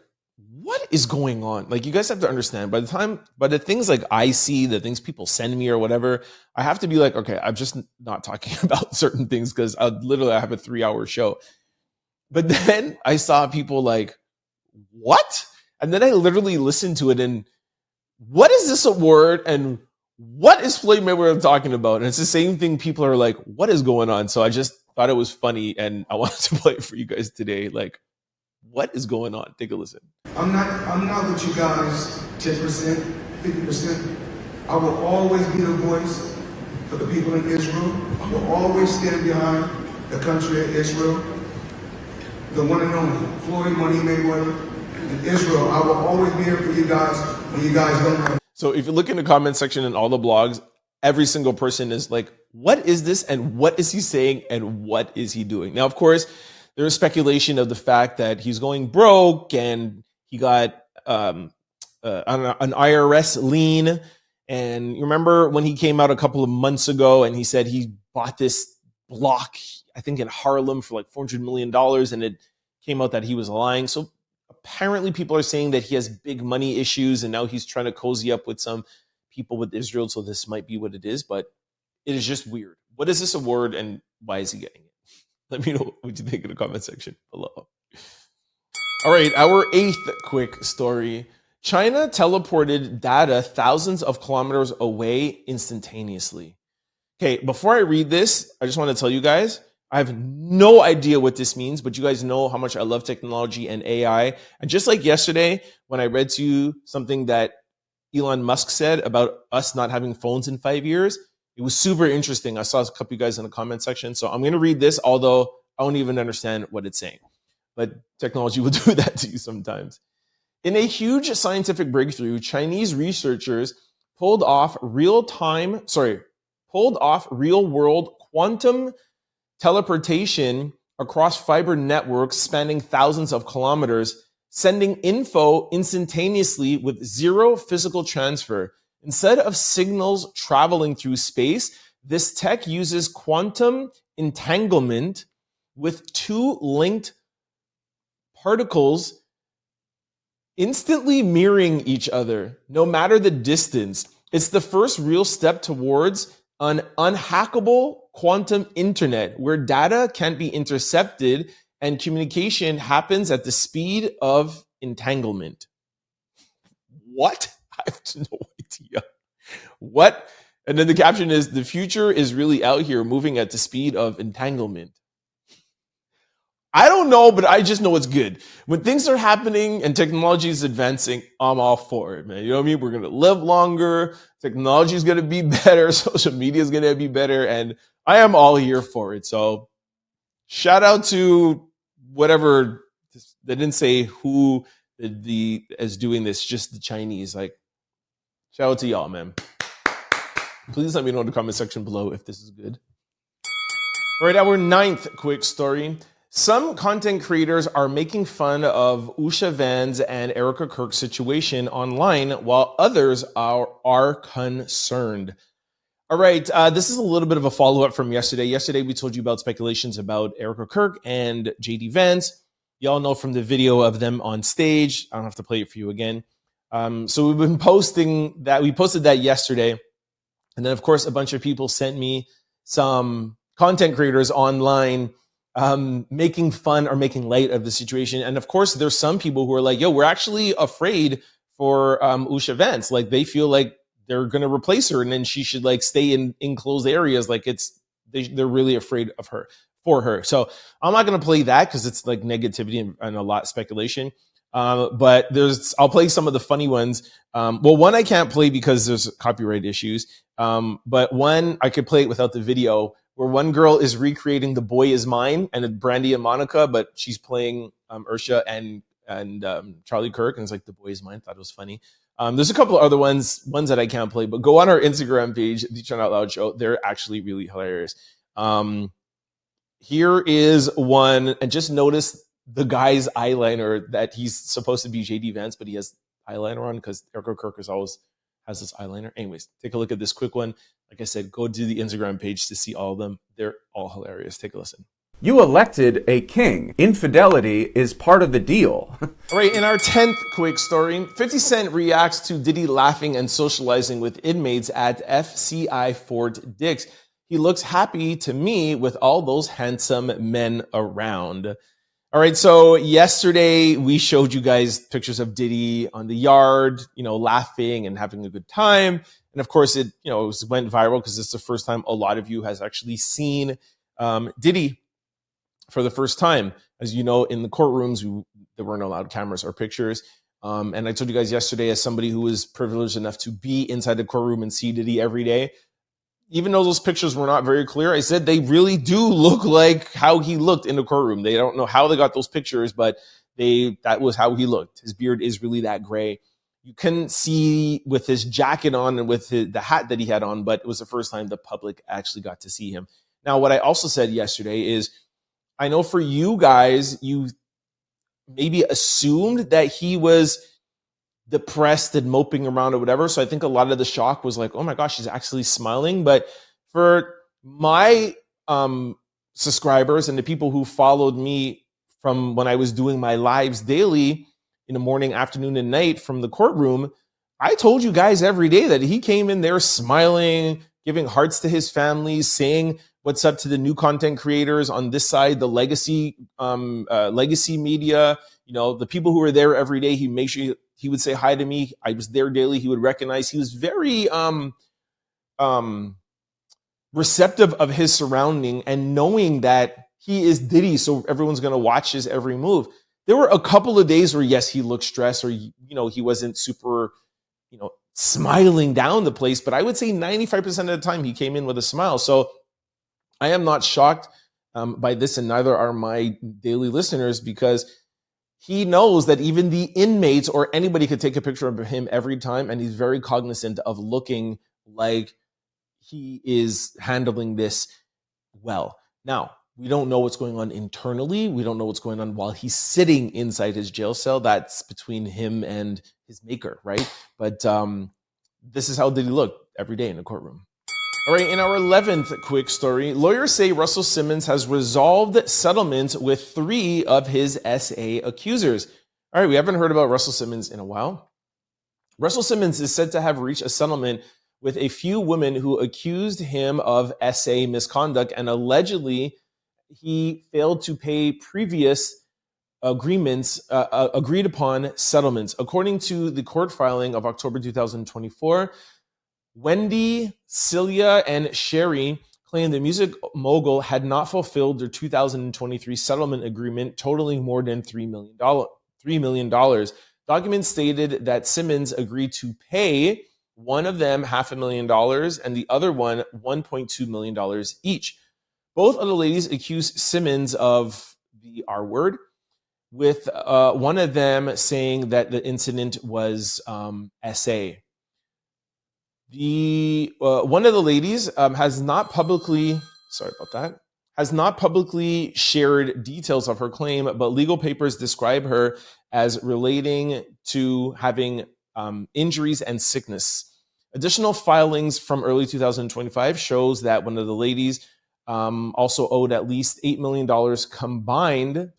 what is going on? Like, you guys have to understand, by the things like I see, the things people send me or whatever, I have to be like, okay, I'm just not talking about certain things because I have a 3-hour show. But then I saw people like, what? And then I literally listened to it and what is this award and what is Floyd Mayweather talking about? And it's the same thing. People are like, what is going on? So I just thought it was funny and I wanted to play it for you guys today. Like, what is going on? Take a listen. I'm not with you guys 10%, 50%. I will always be the voice for the people in Israel. I will always stand behind the country of Israel. The one and only Floyd Money Mayweather in Israel. I will always be here for you guys when you guys don't have. So if you look in the comment section and all the blogs, every single person is like, what is this? And what is he saying? And what is he doing? Now, of course, there is speculation of the fact that he's going broke and he got an IRS lien. And you remember when he came out a couple of months ago and he said he bought this block, I think in Harlem for like $400 million. And it came out that he was lying. So apparently people are saying that he has big money issues and now he's trying to cozy up with some people with Israel. So this might be what it is, but it is just weird. What is this award and why is he getting it? Let me know what you think in the comment section below. All right, our 8th quick story. China teleported data thousands of kilometers away instantaneously. Okay, before I read this, I just want to tell you guys, I have no idea what this means, but you guys know how much I love technology and AI. And just like yesterday, when I read to you something that Elon Musk said about us not having phones in 5 years, it was super interesting. I saw a couple of you guys in the comment section. So I'm going to read this, although I don't even understand what it's saying. But technology will do that to you sometimes. In a huge scientific breakthrough, Chinese researchers pulled off real-world quantum teleportation across fiber networks spanning thousands of kilometers, sending info instantaneously with zero physical transfer. Instead of signals traveling through space, this tech uses quantum entanglement with two linked particles instantly mirroring each other, no matter the distance. It's the first real step towards an unhackable quantum internet where data can't be intercepted and communication happens at the speed of entanglement. What? I have no idea. What? And then the caption is, the future is really out here moving at the speed of entanglement. I don't know, but I just know it's good. When things are happening and technology is advancing, I'm all for it, man. You know what I mean? We're going to live longer. Technology is going to be better. Social media is going to be better. And I am all here for it. So shout out to whatever, they didn't say who is doing this, just the Chinese. Like, shout out to y'all, man. Please let me know in the comment section below if this is good. All right, our 9th quick story. Some content creators are making fun of Usha Vance and Erika Kirk's situation online, while others are concerned. All right, this is a little bit of a follow-up from yesterday. Yesterday, we told you about speculations about Erika Kirk and JD Vance. Y'all know from the video of them on stage. I don't have to play it for you again. So we've been posting that. We posted that yesterday. And then, of course, a bunch of people sent me some content creators online making fun or making light of the situation. And of course, there's some people who are like, yo, we're actually afraid for Usha Vance. Like, they feel like they're going to replace her and then she should like stay in enclosed areas. Like, they're really afraid of her, for her. So I'm not going to play that because it's like negativity and a lot of speculation. But I'll play some of the funny ones. Well, one I can't play because there's copyright issues. But one I could play it without the video, where one girl is recreating The Boy Is Mine and it's Brandy and Monica, but she's playing Usha and Charlie Kirk, and it's like The Boy Is Mine. Thought it was funny. There's a couple of other ones that I can't play, but go on our Instagram page, The Turn Out Loud Show. They're actually really hilarious. Here is one, and just notice the guy's eyeliner that he's supposed to be JD Vance, but he has eyeliner on because Erika Kirk always has this eyeliner. Anyways, take a look at this quick one. Like I said, go to the Instagram page to see all of them. They're all hilarious. Take a listen. You elected a king. Infidelity is part of the deal. All right, in our 10th quick story, 50 Cent reacts to Diddy laughing and socializing with inmates at FCI Fort Dix. He looks happy to me with all those handsome men around. All right, so yesterday we showed you guys pictures of Diddy on the yard, laughing and having a good time. And of course, it went viral because it's the first time a lot of you has actually seen Diddy for the first time. As you know, in the courtrooms, there weren't allowed cameras or pictures. And I told you guys yesterday, as somebody who was privileged enough to be inside the courtroom and see Diddy every day, even though those pictures were not very clear, I said they really do look like how he looked in the courtroom. They don't know how they got those pictures, but that was how he looked. His beard is really that gray. You couldn't see with his jacket on and with the hat that he had on, but it was the first time the public actually got to see him. Now, what I also said yesterday is, I know for you guys, you maybe assumed that he was depressed and moping around or whatever. So I think a lot of the shock was like, oh my gosh, he's actually smiling. But for my subscribers and the people who followed me from when I was doing my lives daily in the morning, afternoon, and night from the courtroom, I told you guys every day that he came in there smiling, giving hearts to his family, saying what's up to the new content creators on this side, the legacy media, the people who were there every day. He made sure he would say hi to me. I was there daily. He would recognize. He was very receptive of his surrounding and knowing that he is Diddy, so everyone's going to watch his every move. There were a couple of days where, yes, he looked stressed, or he wasn't super, smiling down the place. But I would say 95% of the time he came in with a smile. So I am not shocked by this, and neither are my daily listeners, because he knows that even the inmates or anybody could take a picture of him every time, and he's very cognizant of looking like he is handling this well. Now, we don't know what's going on internally. We don't know what's going on while he's sitting inside his jail cell. That's between him and his maker, right? But this is how Diddy look every day in the courtroom. All right, in our 11th quick story, lawyers say Russell Simmons has resolved settlements with 3 of his SA accusers. All right, we haven't heard about Russell Simmons in a while. Russell Simmons is said to have reached a settlement with a few women who accused him of SA misconduct, and allegedly he failed to pay previous agreements, agreed upon settlements. According to the court filing of October 2024, Wendy, Celia, and Sherry claimed the music mogul had not fulfilled their 2023 settlement agreement totaling more than $3 million. Documents stated that Simmons agreed to pay one of them $500,000 and the other one $1.2 million each. Both of the ladies accused Simmons of the R word, with one of them saying that the incident was SA. One of the ladies has not publicly shared details of her claim, but legal papers describe her as relating to having injuries and sickness. Additional filings from early 2025 shows that one of the ladies also owed at least $8 million combined.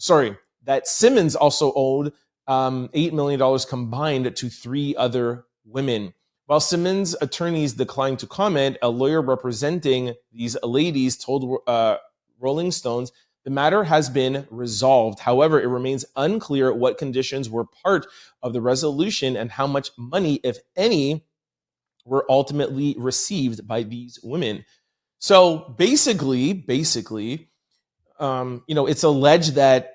That Simmons also owed $8 million combined to 3 other women. While Simmons' attorneys declined to comment, a lawyer representing these ladies told Rolling Stones the matter has been resolved. However, it remains unclear what conditions were part of the resolution and how much money, if any, were ultimately received by these women. So basically, it's alleged that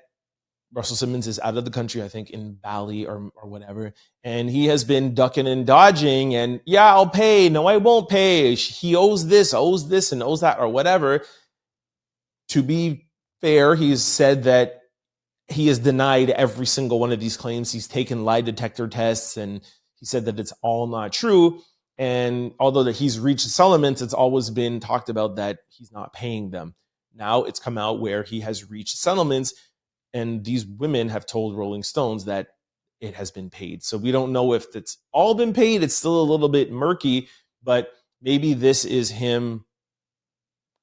Russell Simmons is out of the country, I think in Bali or whatever, and he has been ducking and dodging and, yeah, I'll pay, no, I won't pay. He owes this, and owes that, or whatever. To be fair, he's said that he has denied every single one of these claims. He's taken lie detector tests, and he said that it's all not true. And although that he's reached settlements, it's always been talked about that he's not paying them. Now it's come out where he has reached settlements, and these women have told Rolling Stones that it has been paid. So we don't know if it's all been paid. It's still a little bit murky, but maybe this is him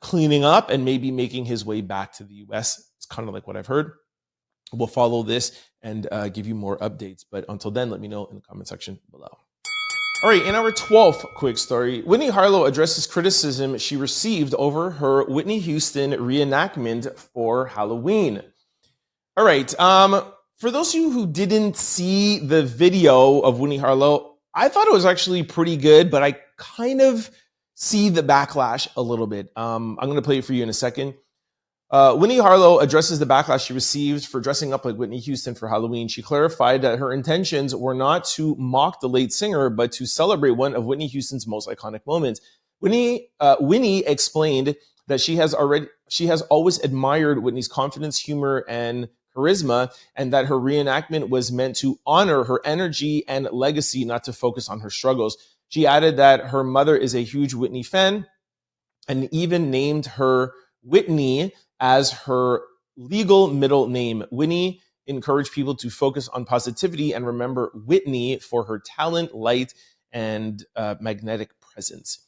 cleaning up and maybe making his way back to the US. It's kind of like what I've heard. We'll follow this and give you more updates. But until then, let me know in the comment section below. All right, in our 12th quick story, Winnie Harlow addresses criticism she received over her Witney Houston reenactment for Halloween. All right, for those of you who didn't see the video of Winnie Harlow, I thought it was actually pretty good, but I kind of see the backlash a little bit. I'm going to play it for you in a second. Winnie Harlow addresses the backlash she received for dressing up like Witney Houston for Halloween. She clarified that her intentions were not to mock the late singer, but to celebrate one of Witney Houston's most iconic moments. Winnie explained that she has always admired Witney's confidence, humor, and charisma, and that her reenactment was meant to honor her energy and legacy, not to focus on her struggles. She added that her mother is a huge Witney fan and even named her Witney as her legal middle name. Winnie encouraged people to focus on positivity and remember Witney for her talent, light, and magnetic presence.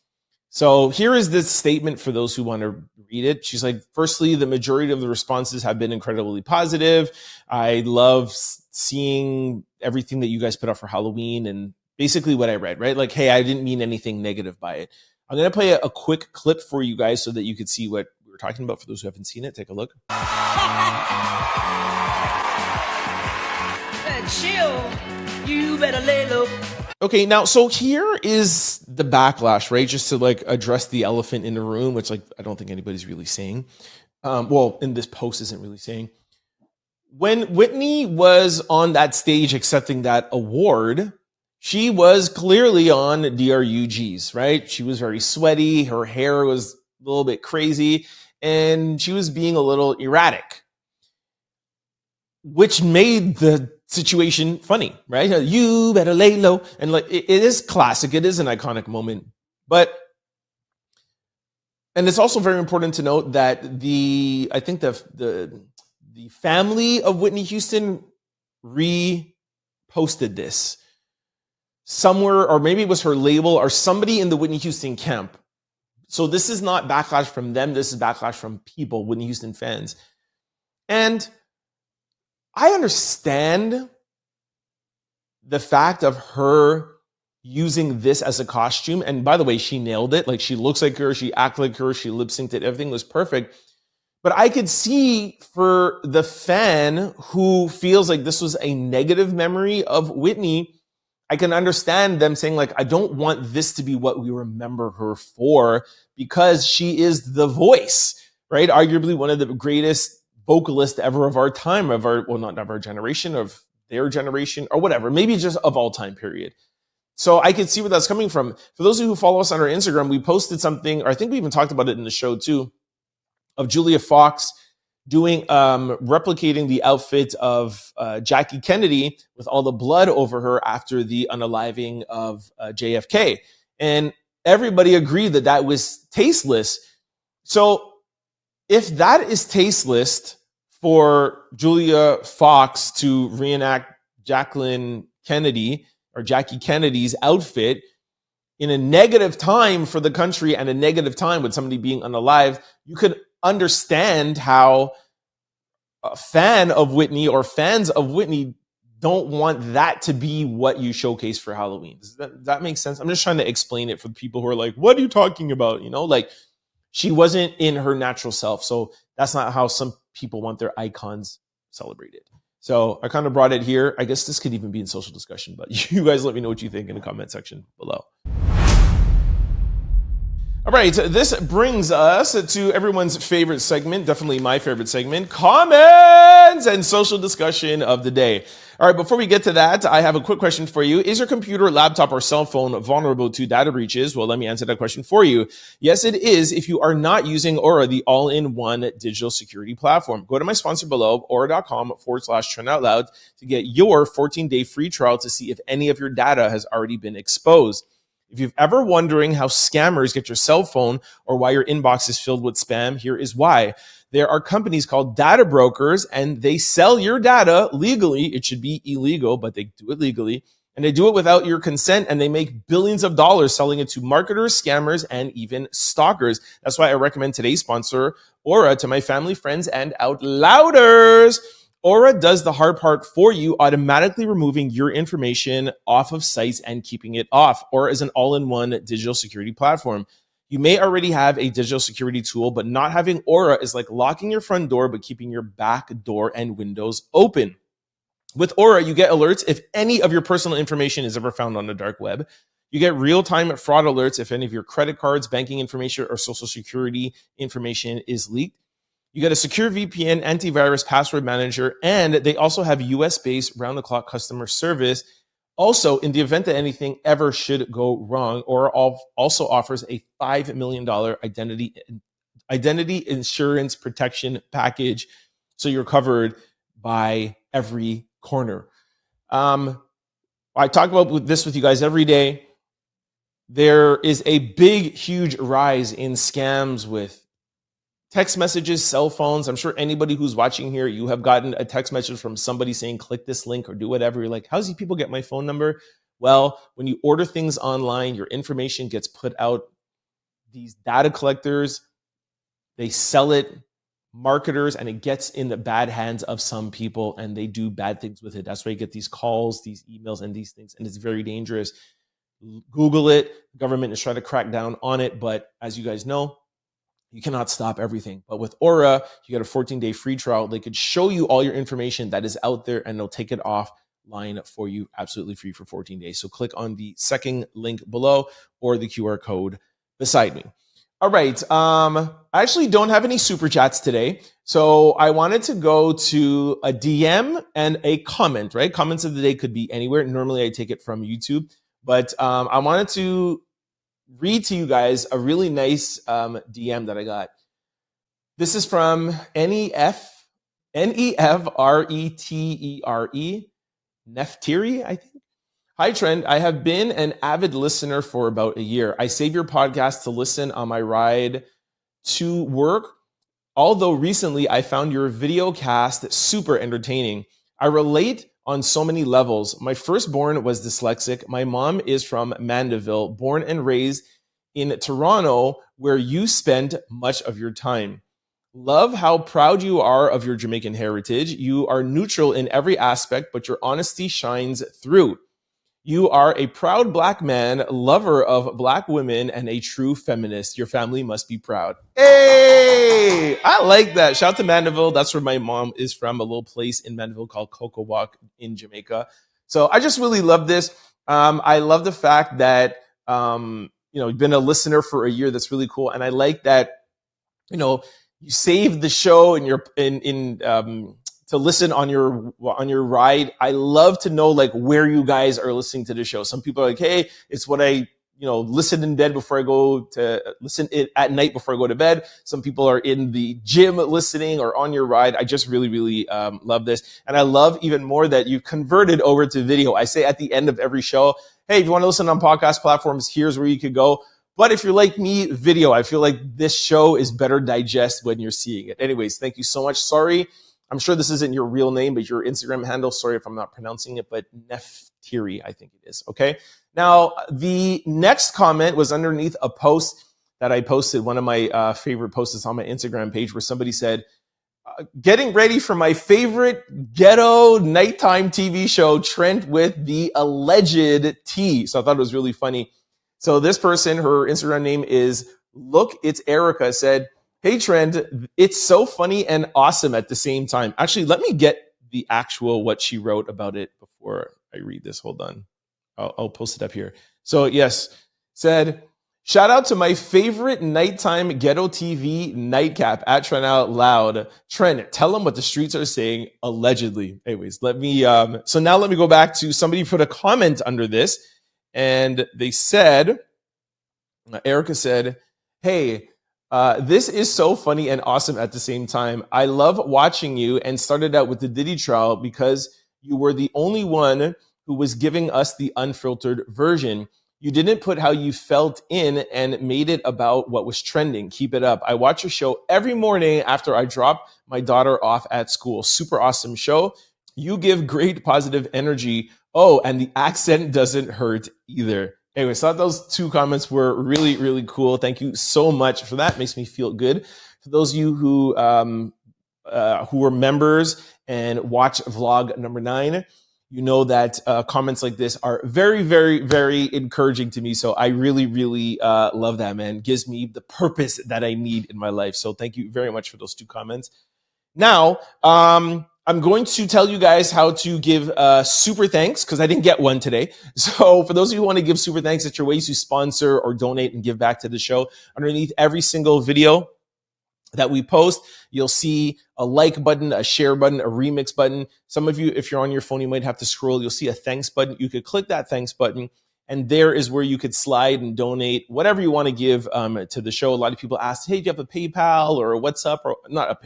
So here is this statement for those who want to read it. She's like, firstly, the majority of the responses have been incredibly positive. I love seeing everything that you guys put out for Halloween and basically what I read, right? Like, hey, I didn't mean anything negative by it. I'm going to play a quick clip for you guys so that you could see what we're were talking about. For those who haven't seen it, take a look. Chill, you better lay low. Okay, now, so here is the backlash, right? Just to like address the elephant in the room, which like I don't think anybody's really saying. Well, in this post isn't really saying. When Witney was on that stage accepting that award, she was clearly on DRUGs, right? She was very sweaty. Her hair was a little bit crazy, and she was being a little erratic, which made the situation funny, right? You better lay low. And like, it is classic. It is an iconic moment. And it's also very important to note that I think the family of Whitney Houston reposted this somewhere, or maybe it was her label or somebody in the Whitney Houston camp. So this is not backlash from them. This is backlash from people, Whitney Houston fans. And I understand the fact of her using this as a costume. And by the way, she nailed it. Like, she looks like her, she acts like her, she lip synced it, everything was perfect. But I could see for the fan who feels like this was a negative memory of Whitney, I can understand them saying, like, I don't want this to be what we remember her for, because she is the voice, right? Arguably one of the greatest vocalist ever of our time, not of our generation, of their generation, or whatever, maybe just of all time period. So I could see where that's coming from. For those of you who follow us on our Instagram, we posted something, or I think we even talked about it in the show too, of Julia Fox doing, replicating the outfit of Jackie Kennedy with all the blood over her after the unaliving of JFK. And everybody agreed that that was tasteless. So if that is tasteless for Julia Fox to reenact Jacqueline Kennedy or Jackie Kennedy's outfit in a negative time for the country and a negative time with somebody being unalive, you could understand how a fan of Whitney or fans of Whitney don't want that to be what you showcase for Halloween. Does that make sense? I'm just trying to explain it for the people who are like, what are you talking about? You know, like, she wasn't in her natural self. So that's not how some people want their icons celebrated. So I kind of brought it here. I guess this could even be in social discussion, but you guys let me know what you think in the comment section below. All right, this brings us to everyone's favorite segment, definitely my favorite segment, comments and social discussion of the day. All right, before we get to that, I have a quick question for you. Is your computer, laptop, or cell phone vulnerable to data breaches? Well, let me answer that question for you. Yes, it is if you are not using Aura, the all-in-one digital security platform. Go to my sponsor below, aura.com/turnoutloud to get your 14-day free trial to see if any of your data has already been exposed. If you've ever wondering how scammers get your cell phone or why your inbox is filled with spam, here is why. There are companies called data brokers, and they sell your data legally. It should be illegal, but they do it legally. And they do it without your consent, and they make billions of dollars selling it to marketers, scammers, and even stalkers. That's why I recommend today's sponsor, Aura, to my family, friends, and out louders. Aura does the hard part for you, automatically removing your information off of sites and keeping it off. Aura is an all-in-one digital security platform. You may already have a digital security tool, but not having Aura is like locking your front door, but keeping your back door and windows open. With Aura, you get alerts if any of your personal information is ever found on the dark web. You get real-time fraud alerts if any of your credit cards, banking information, or social security information is leaked. You get a secure VPN, antivirus, password manager, and they also have US-based round-the-clock customer service. Also, in the event that anything ever should go wrong, Aura also offers a $5 million identity insurance protection package, so you're covered by every corner. I talk about this with you guys every day. There is a big, huge rise in scams with text messages, cell phones. I'm sure anybody who's watching here, you have gotten a text message from somebody saying, click this link or do whatever. You're like, how do people get my phone number? Well, when you order things online, your information gets put out. These data collectors, they sell it, marketers, and it gets in the bad hands of some people, and they do bad things with it. That's why you get these calls, these emails, and these things, and it's very dangerous. Google it. The government is trying to crack down on it, but as you guys know, You cannot stop everything. But with Aura, you get a 14-day free trial. They could show you all your information that is out there, and they'll take it offline for you absolutely free for 14 days. So click on the second link below or the QR code beside me. All right. I actually don't have any super chats today. So I wanted to go to a DM and a comment, right? Comments of the day could be anywhere. Normally I take it from YouTube, but I wanted to read to you guys a really nice DM that I got. This is from Nefteri, Nefteri, I think. Hi, Trend. I have been an avid listener for about a year. I save your podcast to listen on my ride to work. Although recently I found your video cast super entertaining. I relate on so many levels. My firstborn was dyslexic. My mom is from Mandeville, born and raised in Toronto, where you spend much of your time. Love how proud you are of your Jamaican heritage. You are neutral in every aspect, but your honesty shines through. You are a proud Black man, lover of Black women, and a true feminist. Your family must be proud. Hey, I like that. Shout out to Mandeville. That's where my mom is from, a little place in Mandeville called Cocoa Walk in Jamaica. So I just really love this. I love the fact that, you've been a listener for a year. That's really cool. And I like that, you saved the show and you're to listen on your ride. I love to know like where you guys are listening to the show. Some people are like, hey, it's what I listen in bed before I go to listen it at night before I go to bed. Some people are in the gym listening or on your ride. I just really, really love this. And I love even more that you converted over to video. I say at the end of every show, hey, if you want to listen on podcast platforms, here's where you could go. But if you're like me, video, I feel like this show is better digest when you're seeing it. Anyways, thank you so much. Sorry. I'm sure this isn't your real name, but your Instagram handle. Sorry if I'm not pronouncing it, but Nefteri, I think it is. Okay. Now, the next comment was underneath a post that I posted, one of my favorite posts on my Instagram page, where somebody said, getting ready for my favorite ghetto nighttime TV show, Trent with the alleged T. So I thought it was really funny. So this person, her Instagram name is Look, It's Erica, said, hey, Trend, it's so funny and awesome at the same time. Actually, let me get the actual what she wrote about it before I read this. Hold on. I'll post it up here. So yes, said, shout out to my favorite nighttime ghetto TV nightcap at Trent Out Loud. Trent, tell them what the streets are saying, allegedly. Anyways, let me go back to somebody put a comment under this, and they said, Erica said, hey, this is so funny and awesome at the same time. I love watching you, and started out with the Diddy trial because you were the only one who was giving us the unfiltered version. You didn't put how you felt in and made it about what was trending. Keep it up. I watch your show every morning after I drop my daughter off at school. Super awesome show. You give great positive energy. Oh, and the accent doesn't hurt either. Anyway, so those two comments were really, really cool. Thank you so much for that. Makes me feel good. For those of you who were members and watch vlog number 9, you know that comments like this are very, very, very encouraging to me. So I really, really love that, man. Gives me the purpose that I need in my life. So thank you very much for those two comments. Now, I'm going to tell you guys how to give super thanks, because I didn't get one today. So for those of you who want to give super thanks, it's your ways to sponsor or donate and give back to the show. Underneath every single video that we post, you'll see a like button, a share button, a remix button. Some of you, if you're on your phone, you might have to scroll. You'll see a thanks button. You could click that thanks button, and there is where you could slide and donate whatever you want to give to the show. A lot of people ask, hey, do you have a PayPal or a WhatsApp, or not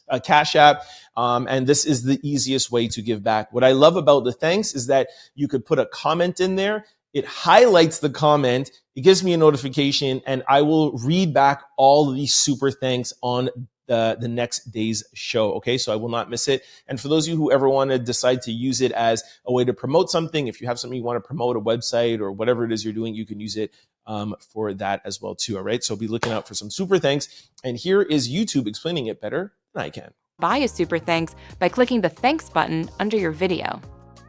a Cash App? And this is the easiest way to give back. What I love about the thanks is that you could put a comment in there. It highlights the comment. It gives me a notification, and I will read back all of these super thanks on the next day's show. Okay, so I will not miss it. And for those of you who ever want to decide to use it as a way to promote something, if you have something you want to promote, a website or whatever it is you're doing, you can use it for that as well too. All right, so be looking out for some super thanks. And here is YouTube explaining it better than I can. Buy a super thanks by clicking the thanks button under your video.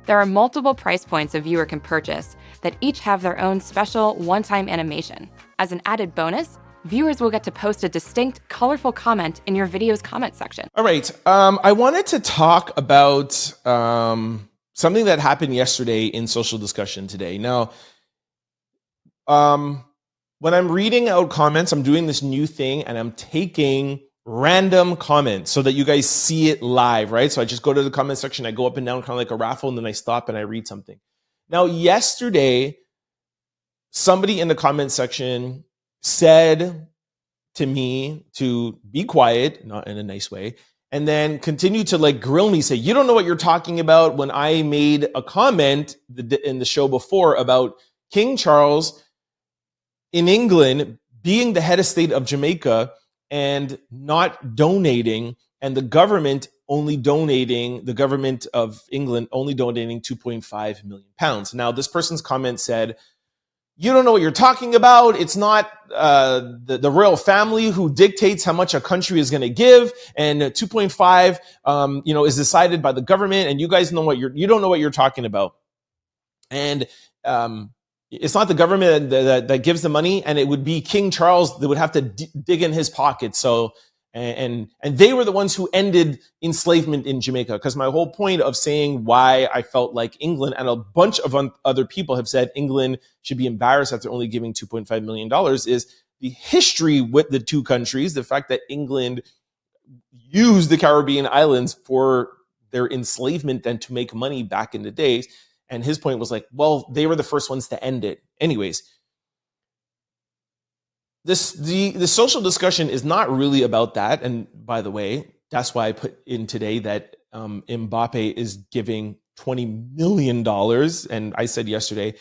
There are multiple price points a viewer can purchase that each have their own special one-time animation. As an added bonus, viewers will get to post a distinct, colorful comment in your video's comment section. All right. I wanted to talk about something that happened yesterday in social discussion today. Now, when I'm reading out comments, I'm doing this new thing and I'm taking random comments so that you guys see it live, right? So I just go to the comment section, I go up and down kind of like a raffle, and then I stop and I read something. Now, yesterday, somebody in the comment section said to me to be quiet, not in a nice way, and then continue to like grill me, say, you don't know what you're talking about, when I made a comment in the show before about King Charles in England being the head of state of Jamaica and not donating, and the government of England only donating 2.5 million pounds. Now, this person's comment said, you don't know what you're talking about. It's not the royal family who dictates how much a country is going to give, and 2.5, is decided by the government, and you guys know you don't know what you're talking about. And it's not the government that gives the money, and it would be King Charles that would have to dig in his pocket. So, and they were the ones who ended enslavement in Jamaica. Because my whole point of saying why I felt like England, and a bunch of other people have said England should be embarrassed after only giving $2.5 million, is the history with the two countries, the fact that England used the Caribbean islands for their enslavement and to make money back in the days. And his point was like, well, they were the first ones to end it. Anyways, the social discussion is not really about that. And by the way, that's why I put in today that Mbappé is giving $20 million. And I said yesterday,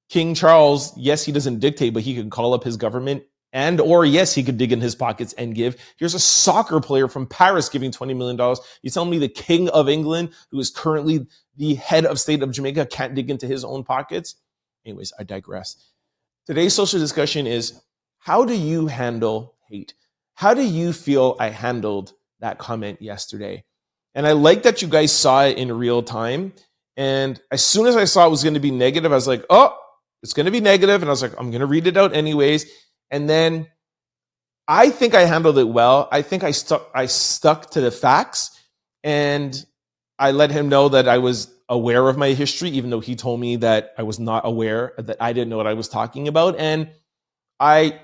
King Charles, yes, he doesn't dictate, but he can call up his government, and or yes, he could dig in his pockets and give. Here's a soccer player from Paris giving $20 million. You tell me the King of England, who is currently the head of state of Jamaica, can't dig into his own pockets? Anyways, I digress. Today's social discussion is, how do you handle hate? How do you feel I handled that comment yesterday? And I like that you guys saw it in real time. And as soon as I saw it was going to be negative, I was like, oh, it's going to be negative. And I was like, I'm going to read it out anyways. And then I think I handled it well. I think I stuck to the facts, and I let him know that I was aware of my history, even though he told me that I was not aware, that I didn't know what I was talking about. And I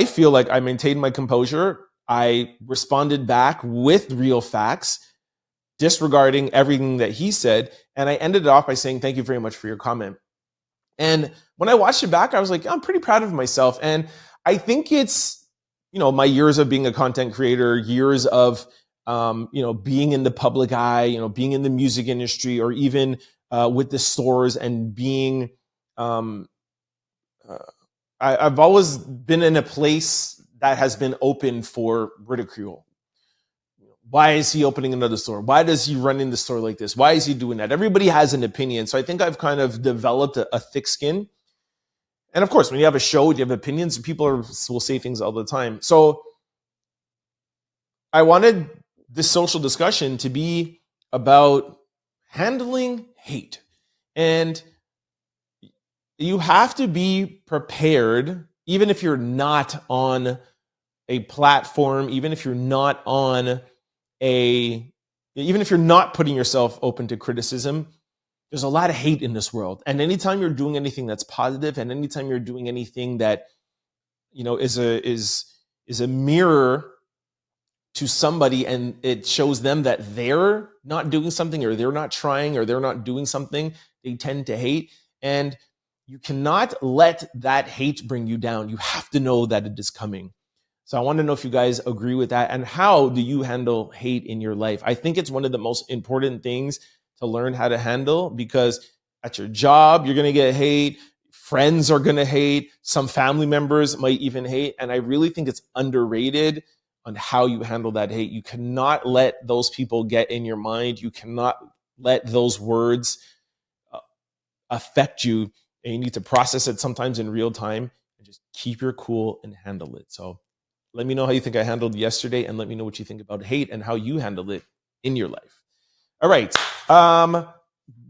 feel like I maintained my composure. I responded back with real facts, disregarding everything that he said. And I ended it off by saying, thank you very much for your comment. And when I watched it back, I was like, I'm pretty proud of myself. And I think it's, my years of being a content creator, years of, being in the public eye, being in the music industry, or even with the stores, and being, I've always been in a place that has been open for ridicule. Why is he opening another store? Why does he run in the store like this? Why is he doing that? Everybody has an opinion. So I think I've kind of developed a thick skin. And of course, when you have a show, you have opinions, people will say things all the time. So I wanted this social discussion to be about handling hate. And you have to be prepared, even if you're not on a platform, even if you're not putting yourself open to criticism. There's a lot of hate in this world. And anytime you're doing anything that's positive, and anytime you're doing anything that, is a mirror to somebody, and it shows them that they're not doing something, or they're not trying, or they're not doing something, they tend to hate. And you cannot let that hate bring you down. You have to know that it is coming. So I want to know if you guys agree with that, and how do you handle hate in your life? I think it's one of the most important things to learn how to handle, because at your job, you're going to get hate. Friends are going to hate. Some family members might even hate. And I really think it's underrated on how you handle that hate. You cannot let those people get in your mind. You cannot let those words affect you. And you need to process it sometimes in real time, and just keep your cool and handle it. So let me know how you think I handled yesterday, and let me know what you think about hate and how you handled it in your life. All right.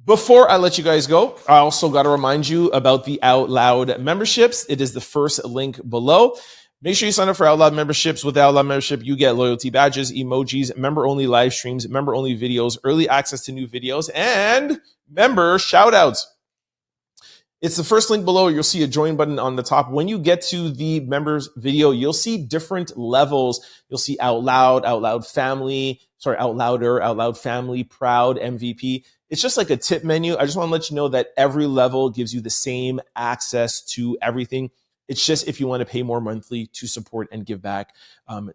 Before I let you guys go, I also got to remind you about the Out Loud memberships. It is the first link below. Make sure you sign up for Out Loud memberships. With the Out Loud membership, you get loyalty badges, emojis, member-only live streams, member-only videos, early access to new videos, and member shout-outs. It's the first link below. You'll see a join button on the top. When you get to the members video, you'll see different levels. You'll see Out Loud family, Out Loud family, proud, MVP. It's just like a tip menu. I just want to let you know that every level gives you the same access to everything. It's just if you want to pay more monthly to support and give back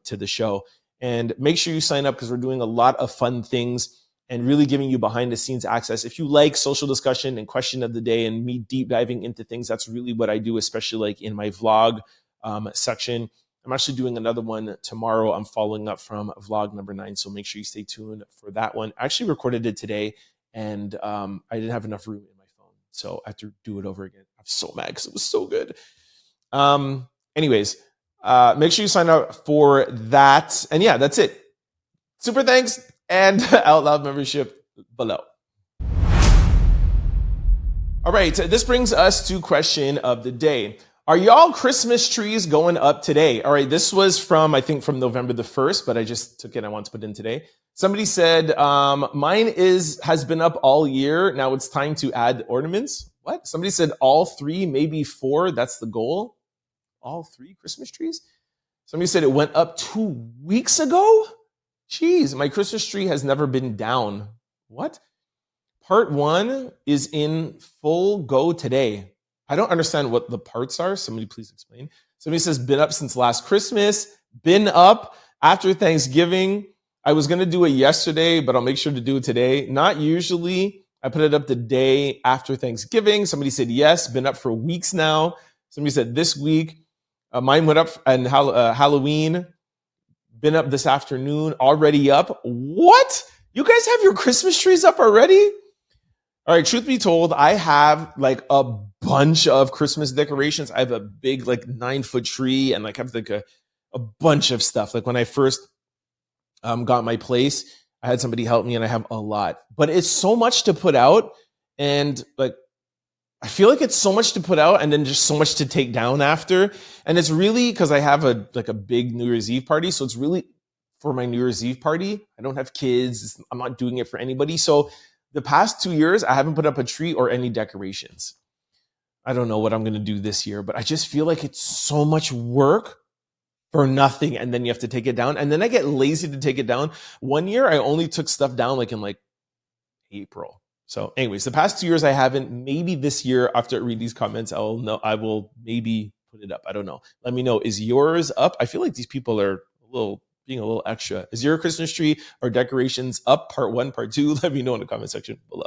to the show. And make sure you sign up because we're doing a lot of fun things and really giving you behind the scenes access. If you like social discussion and question of the day and me deep diving into things, that's really what I do, especially like in my vlog section. I'm actually doing another one tomorrow. I'm following up from vlog number 9. So make sure you stay tuned for that one. I actually recorded it today and I didn't have enough room in my phone. So I have to do it over again. I'm so mad because it was so good. Anyways, make sure you sign up for that. And yeah, that's it. Super thanks and Out Loud membership below. All right, this brings us to question of the day. Are y'all Christmas trees going up today? All right, this was from, I think from November the 1st, but I just took it. I want to put it in today. Somebody said, mine has been up all year. Now it's time to add ornaments. What? Somebody said all 3, maybe 4. That's the goal. All 3 Christmas trees. Somebody said it went up 2 weeks ago. Jeez, my Christmas tree has never been down. What? Part 1 is in full go today. I don't understand what the parts are. Somebody please explain. Somebody says been up since last Christmas. Been up after Thanksgiving. I was going to do it yesterday, but I'll make sure to do it today. Not usually. I put it up the day after Thanksgiving. Somebody said yes. Been up for weeks now. Somebody said this week. Mine went up on Halloween. Been up this afternoon. Already up. What? You guys have your Christmas trees up already? All right, truth be told, I have like a bunch of Christmas decorations. I have a big like 9-foot tree and like I have like a bunch of stuff. Like when I first got my place, I had somebody help me and I have a lot. But it's so much to put out and like I feel like it's so much to put out and then just so much to take down after. And it's really because I have a big New Year's Eve party. So it's really for my New Year's Eve party. I don't have kids. I'm not doing it for anybody. So the past 2 years, I haven't put up a tree or any decorations. I don't know what I'm going to do this year, but I just feel like it's so much work for nothing. And then you have to take it down. And then I get lazy to take it down. One year, I only took stuff down like in like April. So anyways, the past 2 years, I haven't. Maybe this year, after I read these comments, I will maybe put it up. I don't know. Let me know. Is yours up? I feel like these people are being a little extra. Is your Christmas tree or decorations up? Part 1, part 2? Let me know in the comment section below.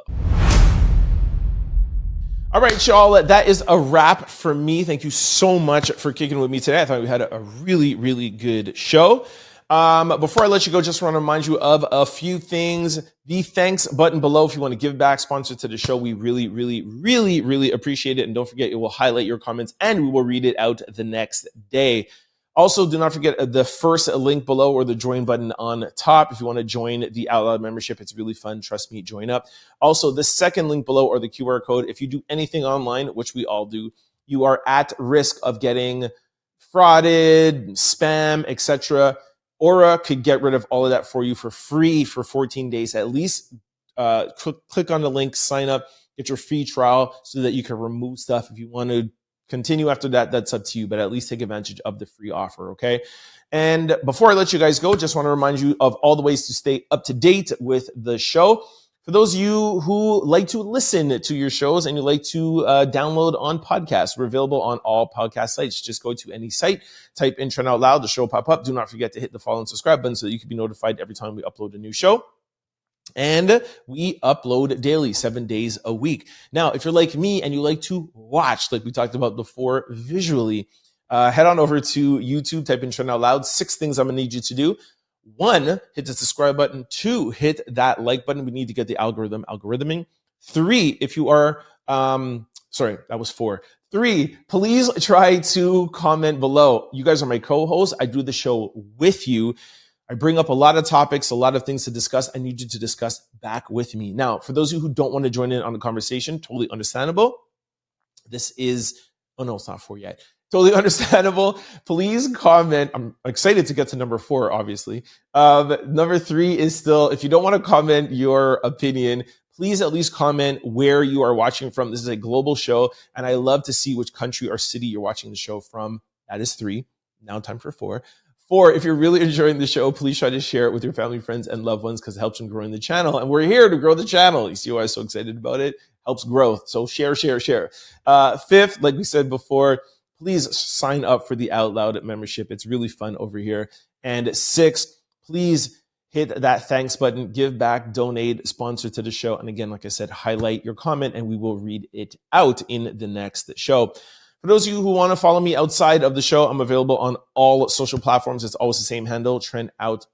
All right, y'all, that is a wrap for me. Thank you so much for kicking with me today. I thought we had a really, really good show. Before I let you go, just want to remind you of a few things. The thanks button below if you want to give back, sponsor to the show. We really, really, really, really appreciate it. And don't forget, it will highlight your comments and we will read it out the next day. Also, do not forget the first link below or the join button on top. If you want to join the Out Loud membership, it's really fun. Trust me, join up. Also, the second link below or the QR code. If you do anything online, which we all do, you are at risk of getting frauded, spam, etc. Aura could get rid of all of that for you for free for 14 days. At least click on the link, sign up, get your free trial so that you can remove stuff. If you want to continue after that, that's up to you, but at least take advantage of the free offer, okay? And before I let you guys go, just want to remind you of all the ways to stay up to date with the show. For those of you who like to listen to your shows and you like to download on podcasts, we're available on all podcast sites. Just go to any site, type in Trend Out Loud, the show will pop up. Do not forget to hit the follow and subscribe button so that you can be notified every time we upload a new show. And we upload daily, 7 days a week. Now, if you're like me and you like to watch, like we talked about before, visually, head on over to YouTube, type in Trend Out Loud. 6 things I'm going to need you to do. 1, hit the subscribe button. 2, hit that like button. We need to get the algorithming. 3, if you are, sorry, that was 4. 3, please try to comment below. You guys are my co-hosts. I do the show with you. I bring up a lot of topics, a lot of things to discuss. I need you to discuss back with me. Now, for those of you who don't want to join in on the conversation, totally understandable. This is, oh no, it's not 4 yet. Totally understandable. Please comment. I'm excited to get to number 4, obviously. Number 3 is still, if you don't want to comment your opinion, please at least comment where you are watching from. This is a global show, and I love to see which country or city you're watching the show from. That is 3. Now time for 4. 4, if you're really enjoying the show, please try to share it with your family, friends, and loved ones because it helps them growing the channel. And we're here to grow the channel. You see why I'm so excited about it? Helps growth. So share. 5th, like we said before, please sign up for the Out Loud membership. It's really fun over here. And 6th, please hit that thanks button, give back, donate, sponsor to the show. And again, like I said, highlight your comment and we will read it out in the next show. For those of you who want to follow me outside of the show, I'm available on all social platforms. It's always the same handle, Trend Out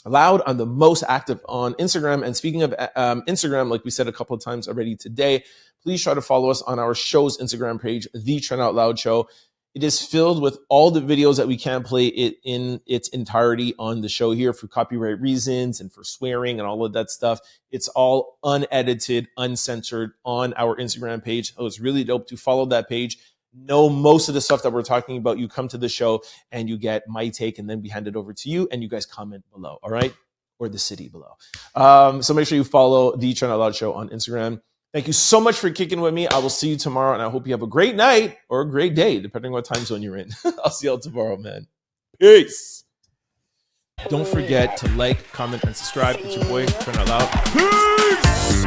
Loud. I'm the most active on Instagram. And speaking of Instagram, like we said a couple of times already today, please try to follow us on our show's Instagram page, The Trend Out Loud Show. It is filled with all the videos that we can't play it in its entirety on the show here for copyright reasons and for swearing and all of that stuff. It's all unedited, uncensored on our Instagram page. So it's really dope to follow that page. Know most of the stuff that we're talking about. You come to the show and you get my take and then we hand it over to you and you guys comment below, all right? Or the city below. So make sure you follow The Trend Out Loud Show on Instagram. Thank you so much for kicking with me. I will see you tomorrow, and I hope you have a great night or a great day, depending on what time zone you're in. I'll see y'all tomorrow, man. Peace. Don't forget to like, comment, and subscribe. It's your boy, Trend Out Loud. Peace.